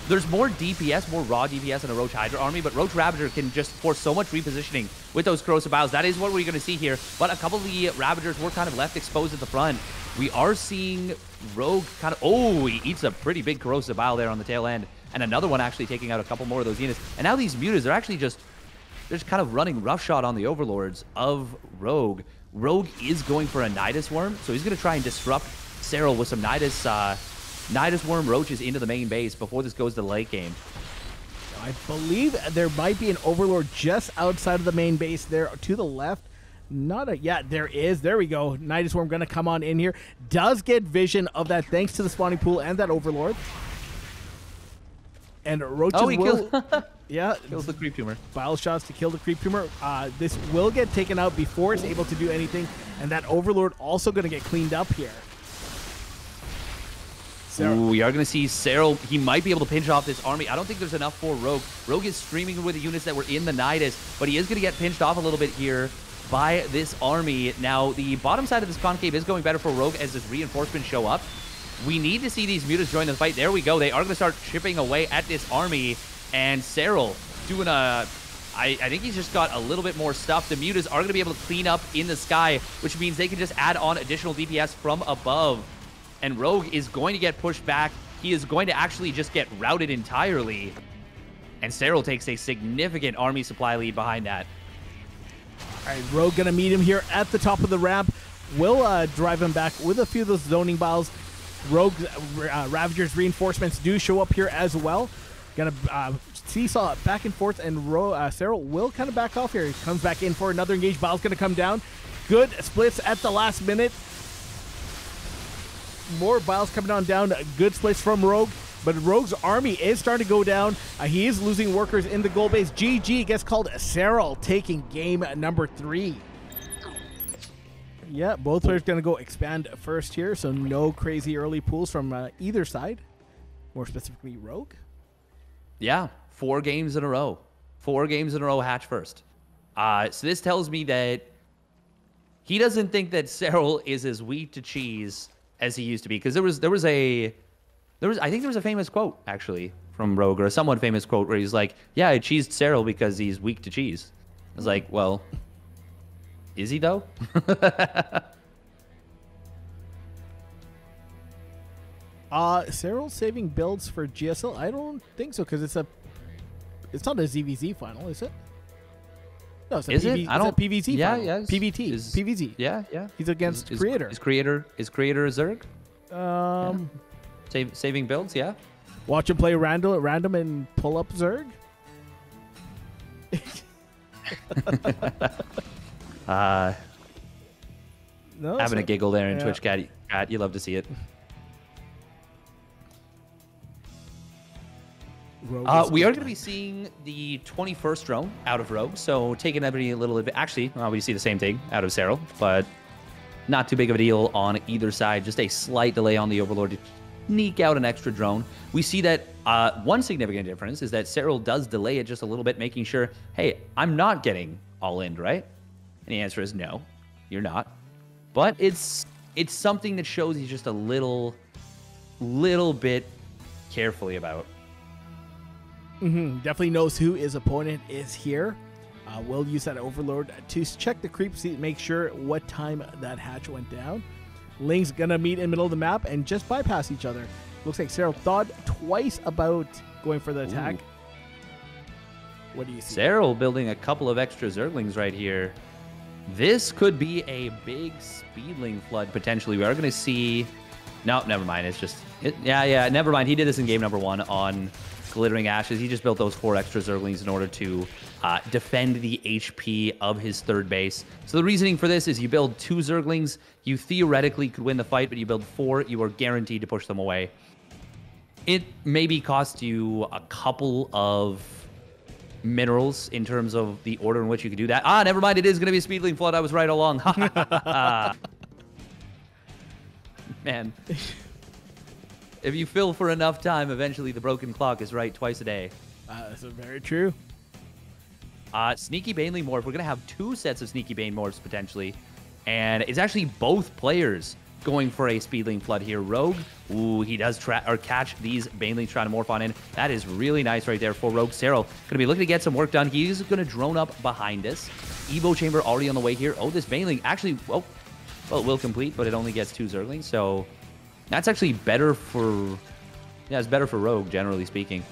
There's more DPS, more raw DPS in a Roach Hydra army, but Roach Ravager can just force so much repositioning with those Corrosive Bowels. That is what we're going to see here, but a couple of the Ravagers were kind of left exposed at the front. We are seeing Rogue kind of... Oh, he eats a pretty big Corrosive Bowel there on the tail end, and another one actually taking out a couple more of those units. And now these Mutas, they're actually just... They're just kind of running roughshod on the Overlords of Rogue. Rogue is going for a Nidus Worm, so he's going to try and disrupt Serral with some Nidus Worm Roaches into the main base before this goes to the late game. I believe there might be an Overlord just outside of the main base there to the left. Yeah, there is. There we go. Nidus Worm going to come on in here. Does get vision of that thanks to the spawning pool and that Overlord. And Roaches will... Yeah. Kills the Creep Tumor. Bile shots to kill the Creep Tumor. This will get taken out before it's able to do anything. And that Overlord also going to get cleaned up here. Ooh, we are going to see Serral. He might be able to pinch off this army. I don't think there's enough for Rogue. Rogue is streaming with the units that were in the Nidus, but he is going to get pinched off a little bit here by this army. Now, the bottom side of this concave is going better for Rogue as his reinforcements show up. We need to see these Mutas join the fight. There we go. They are going to start chipping away at this army, and Serral doing a... I think he's just got a little bit more stuff. The Mutas are going to be able to clean up in the sky, which means they can just add on additional DPS from above. And Rogue is going to get pushed back. He is going to actually just get routed entirely. And Serral takes a significant army supply lead behind that. All right, Rogue going to meet him here at the top of the ramp. Will drive him back with a few of those zoning biles. Rogue's Ravager's reinforcements do show up here as well. Going to seesaw back and forth, and Serral will kind of back off here. He comes back in for another engage. Bile's going to come down. Good splits at the last minute. More Biles coming on down. Good splits from Rogue. But Rogue's army is starting to go down. He is losing workers in the goal base. GG gets called. Serral taking game number 3. Yeah, both players going to go expand first here. So no crazy early pools from either side. More specifically, Rogue. Yeah, 4 games in a row. 4 games in a row hatch first. So this tells me that he doesn't think that Serral is as weak to cheese as he used to be, because I think there was a famous quote actually from Rogue, or a somewhat famous quote, where he's like, yeah, I cheesed Serral because he's weak to cheese. I was like, well, is he though? Serral saving builds for GSL? I don't think so, because it's not a ZVZ final, is it? No, it's a PVZ yeah, final. Yeah, PVT. PVZ. Yeah, yeah. He's against Creator. Is Creator a Zerg? Yeah. Saving builds, yeah. Watch him play random and pull up Zerg. No, having a giggle there in Twitch chat. You love to see it. We are going to be seeing the 21st drone out of Rogue, so taking everybody a little bit. Actually, we see the same thing out of Serral, but not too big of a deal on either side. Just a slight delay on the Overlord to sneak out an extra drone. We see that one significant difference is that Serral does delay it just a little bit, making sure, hey, I'm not getting all in, right? And the answer is no, you're not. But it's something that shows he's just a little bit carefully about. Definitely knows who his opponent is here. We'll use that Overlord to check the creep, make sure what time that hatch went down. Ling's gonna meet in the middle of the map and just bypass each other. Looks like Serral thought twice about going for the attack. Ooh. What do you see? Serral building a couple of extra Zerglings right here. This could be a big Speedling flood potentially. We are gonna see... No, never mind. It's just... Yeah, never mind. He did this in game number 1 on Glittering Ashes. He just built those 4 extra Zerglings in order to defend the HP of his third base. So the reasoning for this is you build 2 Zerglings, you theoretically could win the fight, but you build 4, you are guaranteed to push them away. It maybe costs you a couple of minerals in terms of the order in which you could do that. Never mind. It is going to be a Speedling flood. I was right all along. Man. If you fill for enough time, eventually the broken clock is right twice a day. That's very true. Sneaky Baneling morph. We're going to have 2 sets of Sneaky Bane morphs potentially. And it's actually both players going for a Speedling Flood here. Rogue, ooh, he does catch these Banelings trying to morph on in. That is really nice right there for Rogue. Serral going to be looking to get some work done. He's going to drone up behind us. Evo Chamber already on the way here. Oh, this Baneling actually, well, it will complete, but it only gets 2 Zerglings. So that's actually better for, yeah, it's better for Rogue, generally speaking.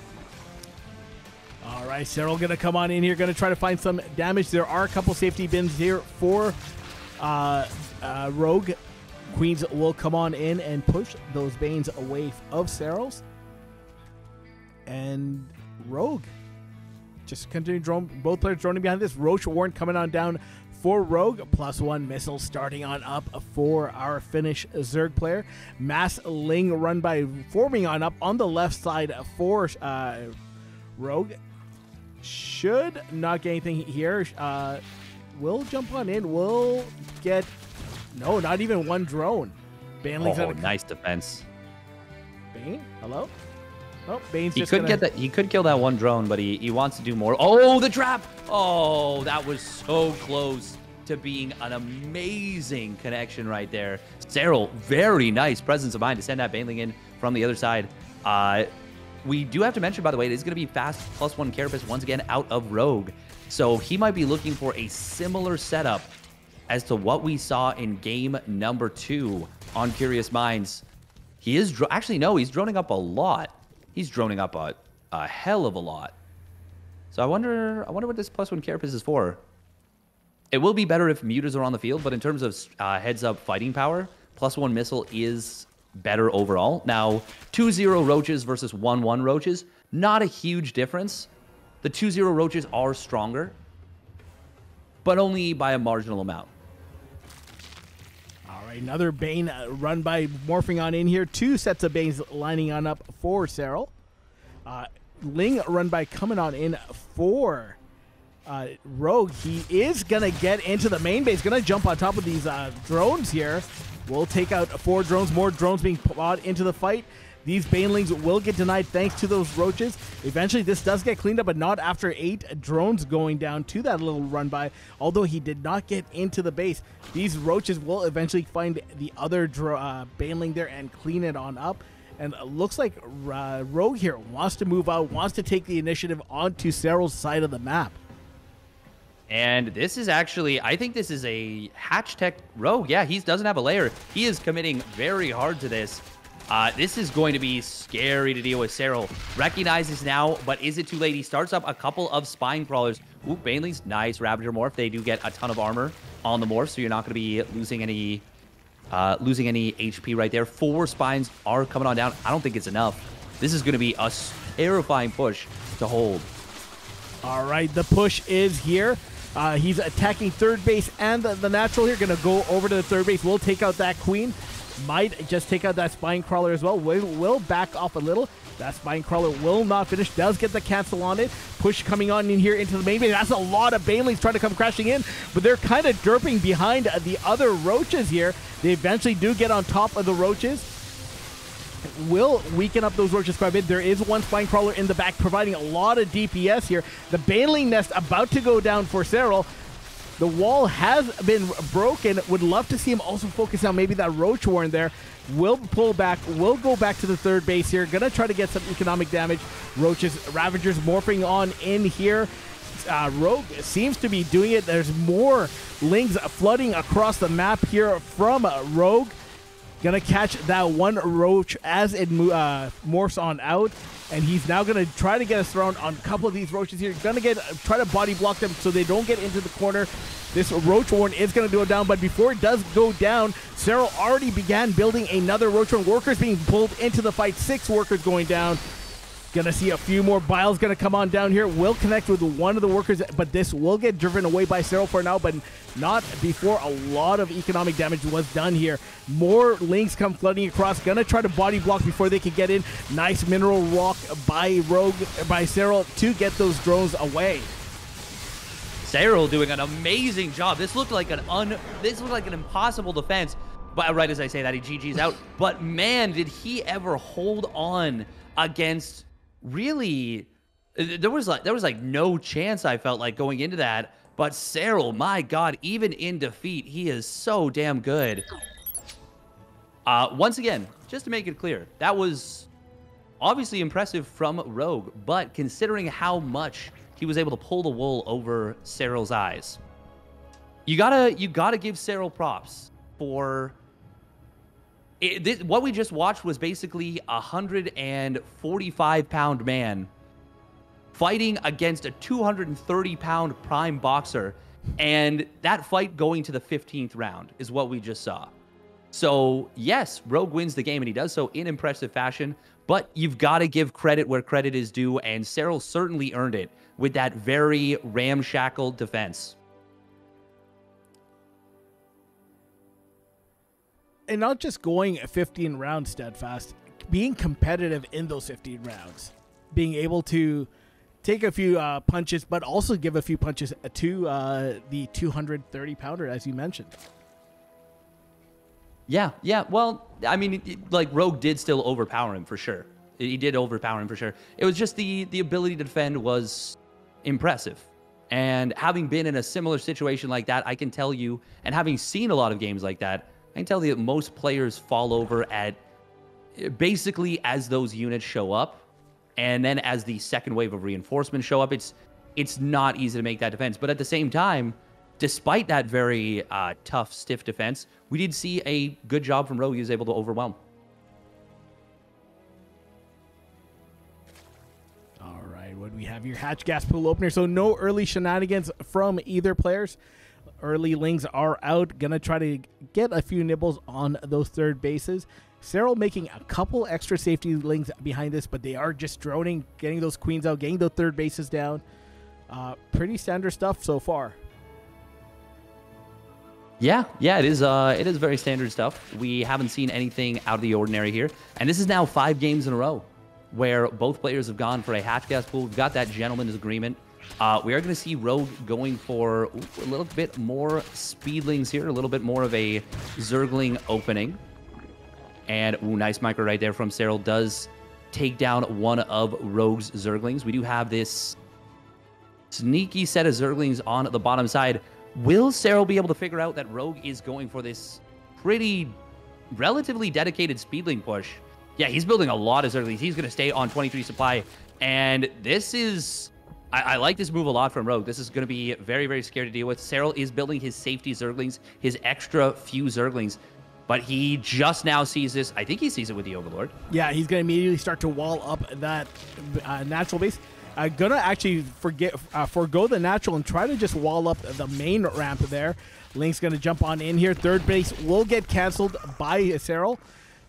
All right, Serral going to come on in here, going to try to find some damage. There are a couple safety bins here for Rogue. Queens will come on in and push those Banes away of Serral's. And Rogue just continue drone. Both players droning behind this. Roach Warren coming on down for Rogue. +1 missile starting on up for our Finnish Zerg player. Mass Ling run by forming on up on the left side for Rogue. Should not get anything here. Will jump on in. Will get... No, not even one drone. Baneling's nice defense. Bane? Hello? Oh, Bane's he just could get that. He could kill that one drone, but he wants to do more. Oh, the trap! Oh, that was so close to being an amazing connection right there. Serral, very nice presence of mind to send that Baneling in from the other side. We do have to mention, by the way, it is going to be fast +1 Carapace once again out of Rogue. So he might be looking for a similar setup as to what we saw in game number 2 on Curious Minds. He is actually, no, he's droning up a lot. He's droning up a hell of a lot. So I wonder what this +1 Carapace is for. It will be better if mutas are on the field, but in terms of heads-up fighting power, +1 missile is better overall. Now, 2-0 Roaches versus 1-1 Roaches, not a huge difference. The 2-0 Roaches are stronger, but only by a marginal amount. All right, another Bane run by morphing on in here. 2 sets of Banes lining on up for Serral. Ling run by coming on in for Rogue. He is going to get into the main base. Going to jump on top of these drones here. We'll take out 4 drones. More drones being brought into the fight. These Banelings will get denied thanks to those Roaches. Eventually, this does get cleaned up, but not after 8 drones going down to that little run by. Although he did not get into the base, these Roaches will eventually find the other Baneling there and clean it on up. And it looks like Rogue here wants to move out, wants to take the initiative onto Serral's side of the map. And this is actually, I think this is a hatch tech Rogue. Yeah, he doesn't have a layer. He is committing very hard to this. This is going to be scary to deal with. Serral recognizes now, but is it too late? He starts up a couple of Spine Crawlers. Ooh, Banelings, nice Ravager morph. They do get a ton of armor on the morph, so you're not going to be losing any HP right there. 4 Spines are coming on down. I don't think it's enough. This is going to be a terrifying push to hold. All right, the push is here. He's attacking third base and the natural here. Going to go over to the third base. We'll take out that Queen. Might just take out that Spine Crawler as well. Will back off a little. That Spine Crawler will not finish. Does get the cancel on it. Push coming on in here into the main base. That's a lot of Banelings trying to come crashing in, but they're kind of derping behind the other Roaches here. They eventually do get on top of the Roaches. Will weaken up those Roaches quite a bit. There is one Spine Crawler in the back providing a lot of DPS here. The Baneling nest about to go down for Serral. The wall has been broken. Would love to see him also focus on maybe that Roach Warren there. Will pull back. Will go back to the third base here. Gonna try to get some economic damage. Roaches, Ravagers morphing on in here. Rogue seems to be doing it. There's more Lings flooding across the map here from Rogue. Gonna catch that one Roach as it morphs on out. And he's now going to try to get us around on a couple of these Roaches here. He's going to try to body block them so they don't get into the corner. This Roach Warren is going to go down, but before it does go down, Serral already began building another Roach Warren. Workers being pulled into the fight. 6 workers going down. Gonna see a few more Biles gonna come on down here. Will connect with one of the workers, but this will get driven away by Serral for now, but not before a lot of economic damage was done here. More Lings come flooding across. Gonna try to body block before they can get in. Nice mineral rock by Serral to get those drones away. Serral doing an amazing job. This looked like an impossible defense. But right as I say that, he GG's out. But man, did he ever hold on against really, there was like no chance, I felt like, going into that. But Serral, my God, even in defeat, he is so damn good. Once again, just to make it clear, that was obviously impressive from Rogue, but considering how much he was able to pull the wool over Serral's eyes, you gotta give Serral props for it. What we just watched was basically a 145-pound man fighting against a 230-pound prime boxer, and that fight going to the 15th round is what we just saw. So yes, Rogue wins the game, and he does so in impressive fashion, but you've got to give credit where credit is due, and Serral certainly earned it with that very ramshackle defense. And not just going 15 rounds Steadfast, being competitive in those 15 rounds, being able to take a few punches, but also give a few punches to the 230-pounder, as you mentioned. Yeah. Well, I mean, like, Rogue did still overpower him for sure. He did overpower him for sure. It was just the ability to defend was impressive. And having been in a similar situation like that, I can tell you, and having seen a lot of games like that, I can tell you that most players fall over at basically as those units show up, and then as the second wave of reinforcements show up, it's not easy to make that defense. But at the same time, despite that very tough, stiff defense, we did see a good job from Rogue. He was able to overwhelm. All right, what do we have here? Hatch gas pool opener. So no early shenanigans from either players. Early lings are out. Gonna try to get a few nibbles on those third bases. Serral making a couple extra safety lings behind this, but they are just droning, getting those queens out, getting those third bases down. Pretty standard stuff so far. Yeah, it is very standard stuff. We haven't seen anything out of the ordinary here. And this is now 5 games in a row where both players have gone for a hatch gas pool. We've got that gentleman's agreement. We are going to see Rogue going for a little bit more speedlings here, a little bit more of a Zergling opening. And nice micro right there from Serral does take down one of Rogue's Zerglings. We do have this sneaky set of Zerglings on the bottom side. Will Serral be able to figure out that Rogue is going for this pretty relatively dedicated speedling push? Yeah, he's building a lot of Zerglings. He's going to stay on 23 supply. And this is... I like this move a lot from Rogue. This is going to be very, very scary to deal with. Serral is building his safety Zerglings, his extra few Zerglings, but he just now sees this. I think he sees it with the Overlord. Yeah, he's going to immediately start to wall up that natural base. Gonna actually forgo the natural and try to just wall up the main ramp there. Link's going to jump on in here. Third base will get canceled by Serral.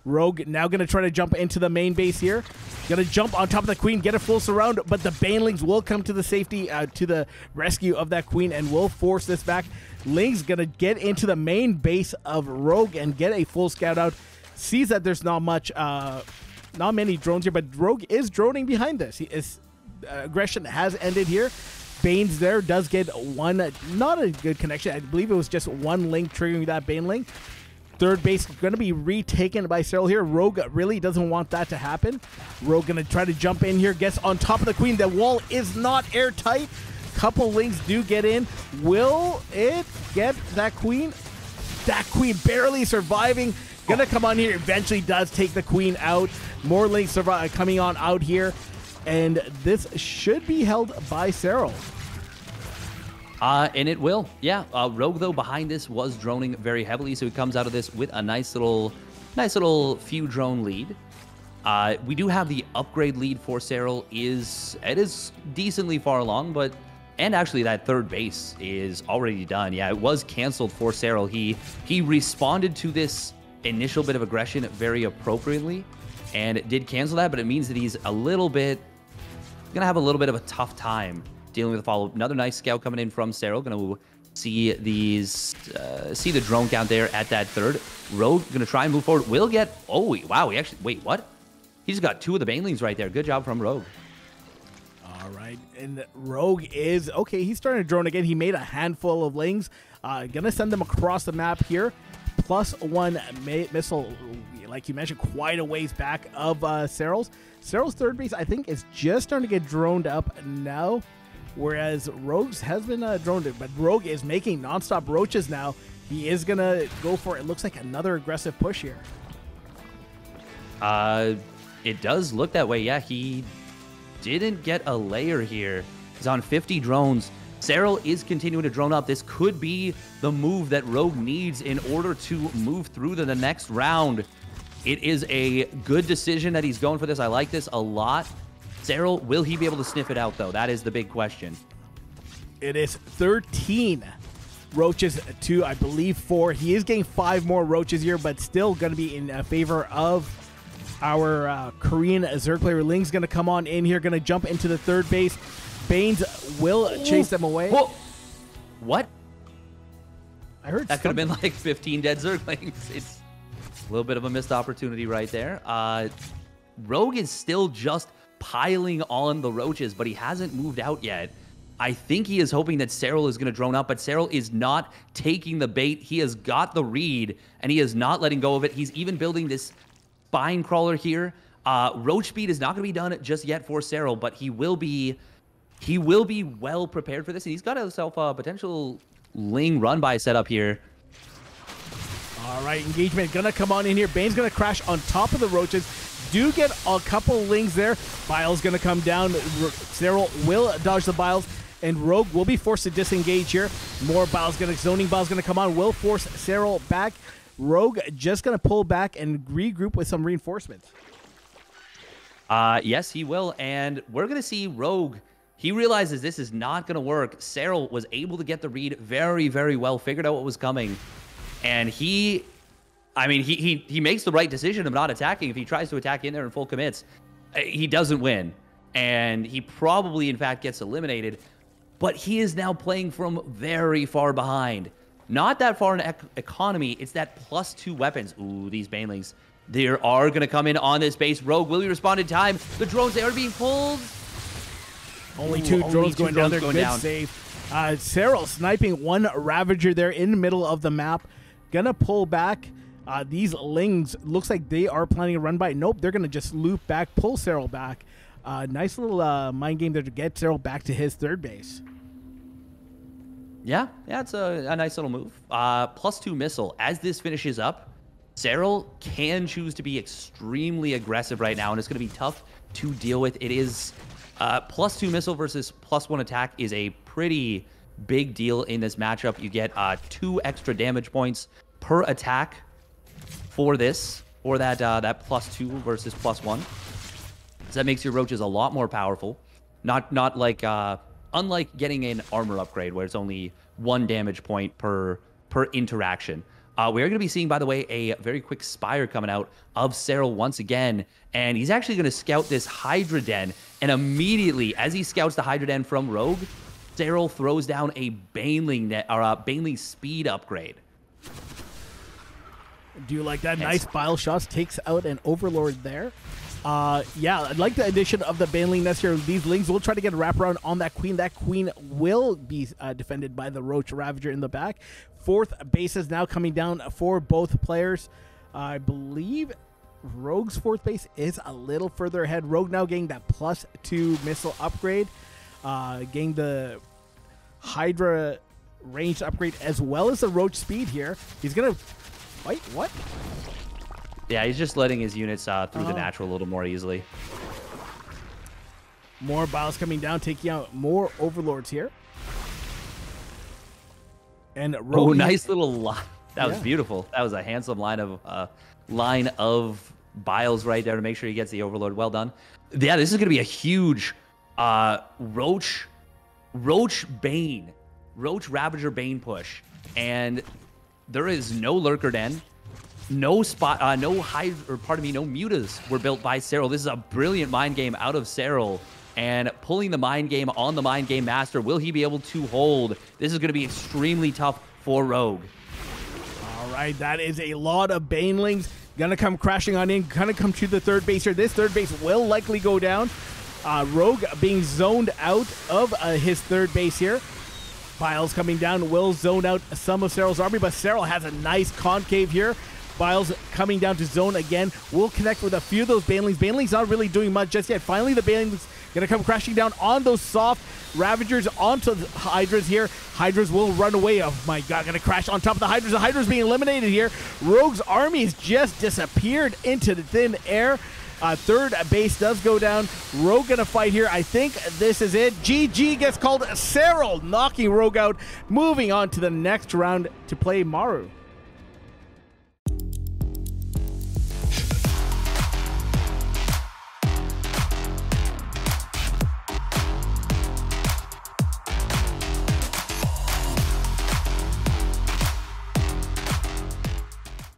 Rogue now going to try to jump into the main base here. Going to jump on top of the queen, get a full surround, but the Banelings will come to the safety, to the rescue of that queen, and will force this back. Ling's going to get into the main base of Rogue and get a full scout out. Sees that there's not many drones here, but Rogue is droning behind this. His aggression has ended here. Bane's there, does get one, not a good connection. I believe it was just one Link triggering that Baneling. Third base going to be retaken by Serral here. Rogue really doesn't want that to happen. Rogue going to try to jump in here. Gets on top of the queen. The wall is not airtight. Couple links do get in. Will it get that queen? That queen barely surviving. Going to come on here. Eventually does take the queen out. More links coming on out here. And this should be held by Serral. And it will. Yeah. Rogue, though, behind this was droning very heavily, so he comes out of this with a nice little few drone lead. We do have the upgrade lead for Serral. It is decently far along, and actually that third base is already done. Yeah, it was canceled for Serral. He responded to this initial bit of aggression very appropriately, and it did cancel that, but it means that he's gonna have a little bit of a tough time dealing with the follow. Another nice scout coming in from Serral. Going to see the drone count there at that third. Rogue going to try and move forward. Will get... Oh, wow. Wait, what? He just got 2 of the Banelings right there. Good job from Rogue. All right. And Rogue is... Okay, he's starting to drone again. He made a handful of lings. Going to send them across the map here. +1 missile, like you mentioned, quite a ways back of Serral's. Serral's third base, I think, is just starting to get droned up now. Whereas Rogue's has been droned, but Rogue is making nonstop roaches now. He is going to go for, it looks like, another aggressive push here. It does look that way. Yeah, he didn't get a layer here. He's on 50 drones. Serral is continuing to drone up. This could be the move that Rogue needs in order to move through to the next round. It is a good decision that he's going for this. I like this a lot. Serral, will he be able to sniff it out, though? That is the big question. It is 13 roaches to, I believe, 4. He is getting 5 more roaches here, but still going to be in favor of our Korean Zerg player. Ling's going to come on in here, going to jump into the third base. Banes will chase them away. Whoa. What? I heard that could have been like 15 dead Zerglings. It's a little bit of a missed opportunity right there. Rogue is still just piling on the roaches, but he hasn't moved out yet. I think he is hoping that Serral is going to drone up, but Serral is not taking the bait. He has got the read, and he is not letting go of it. He's even building this spine crawler here. Roach speed is not going to be done just yet for Serral, but he will be well prepared for this. And he's got himself a potential Ling run by setup here. All right, engagement gonna come on in here. Bane's gonna crash on top of the roaches. Do get a couple Lings there. Bile's gonna come down. Serral will dodge the Biles, and Rogue will be forced to disengage here. More Biles zoning Biles gonna come on. Will force Serral back. Rogue just gonna pull back and regroup with some reinforcements. Yes, he will, and we're gonna see Rogue. He realizes this is not going to work. Serral was able to get the read very, very well, figured out what was coming. And he makes the right decision of not attacking. If he tries to attack in there and full commits, he doesn't win. And he probably, in fact, gets eliminated. But he is now playing from very far behind. Not that far in economy. It's that +2 weapons. Ooh, these Banelings. They are going to come in on this base. Rogue, will he respond in time? The drones, they are being pulled. Only two drones going down there. Good save. Serral sniping one Ravager there in the middle of the map. Gonna pull back. These Lings, looks like they are planning a run by. Nope, they're gonna just loop back, pull Serral back. Nice little mind game there to get Serral back to his third base. Yeah, it's a nice little move. +2 missile. As this finishes up, Serral can choose to be extremely aggressive right now, and it's gonna be tough to deal with. It is... +2 missile versus +1 attack is a pretty big deal in this matchup. You get 2 extra damage points per attack for this, or that +2 versus +1. So that makes your roaches a lot more powerful. Not like unlike getting an armor upgrade where it's only 1 damage point per interaction. We are going to be seeing, by the way, a very quick Spire coming out of Serral once again. And he's actually going to scout this Hydra Den. And immediately, as he scouts the Hydra Den from Rogue, Serral throws down a Baneling speed upgrade. Do you like that? Nice Bile shots. Takes out an Overlord there. Yeah, I like the addition of the Baneling nest here. These Lings will try to get a wraparound on that Queen. That Queen will be defended by the Roach Ravager in the back. 4th base is now coming down for both players. I believe Rogue's 4th base is a little further ahead. Rogue now getting that +2 missile upgrade. Getting the Hydra ranged upgrade as well as the Roach speed here. He's going to... Wait, what? Yeah, he's just letting his units through the natural a little more easily. More Biles coming down, taking out more Overlords here. And Rogue, nice little line. That was beautiful. That was a handsome line of Biles right there to make sure he gets the Overlord. Well done. Yeah, this is going to be a huge Roach Ravager Bane push. And there is no Lurker Den. No mutas were built by Serral. This is a brilliant mind game out of Serral. And pulling the mind game on the mind game master. Will he be able to hold? This is going to be extremely tough for Rogue. All right, that is a lot of Banelings. Gonna come crashing on in. Gonna come to the third base here. This third base will likely go down. Rogue being zoned out of his third base here. Biles coming down will zone out some of Serral's army, but Serral has a nice concave here. Biles coming down to zone again. Will connect with a few of those Banelings. Banelings not really doing much just yet. Finally, the Banelings Gonna come crashing down on those soft Ravagers onto the Hydras here. Hydras will run away. Oh my god, gonna crash on top of the Hydras. The Hydras being eliminated here. Rogue's armies just disappeared into the thin air. Third base does go down. Rogue gonna fight here. I think this is it. GG gets called. Serral knocking Rogue out. Moving on to the next round to play Maru.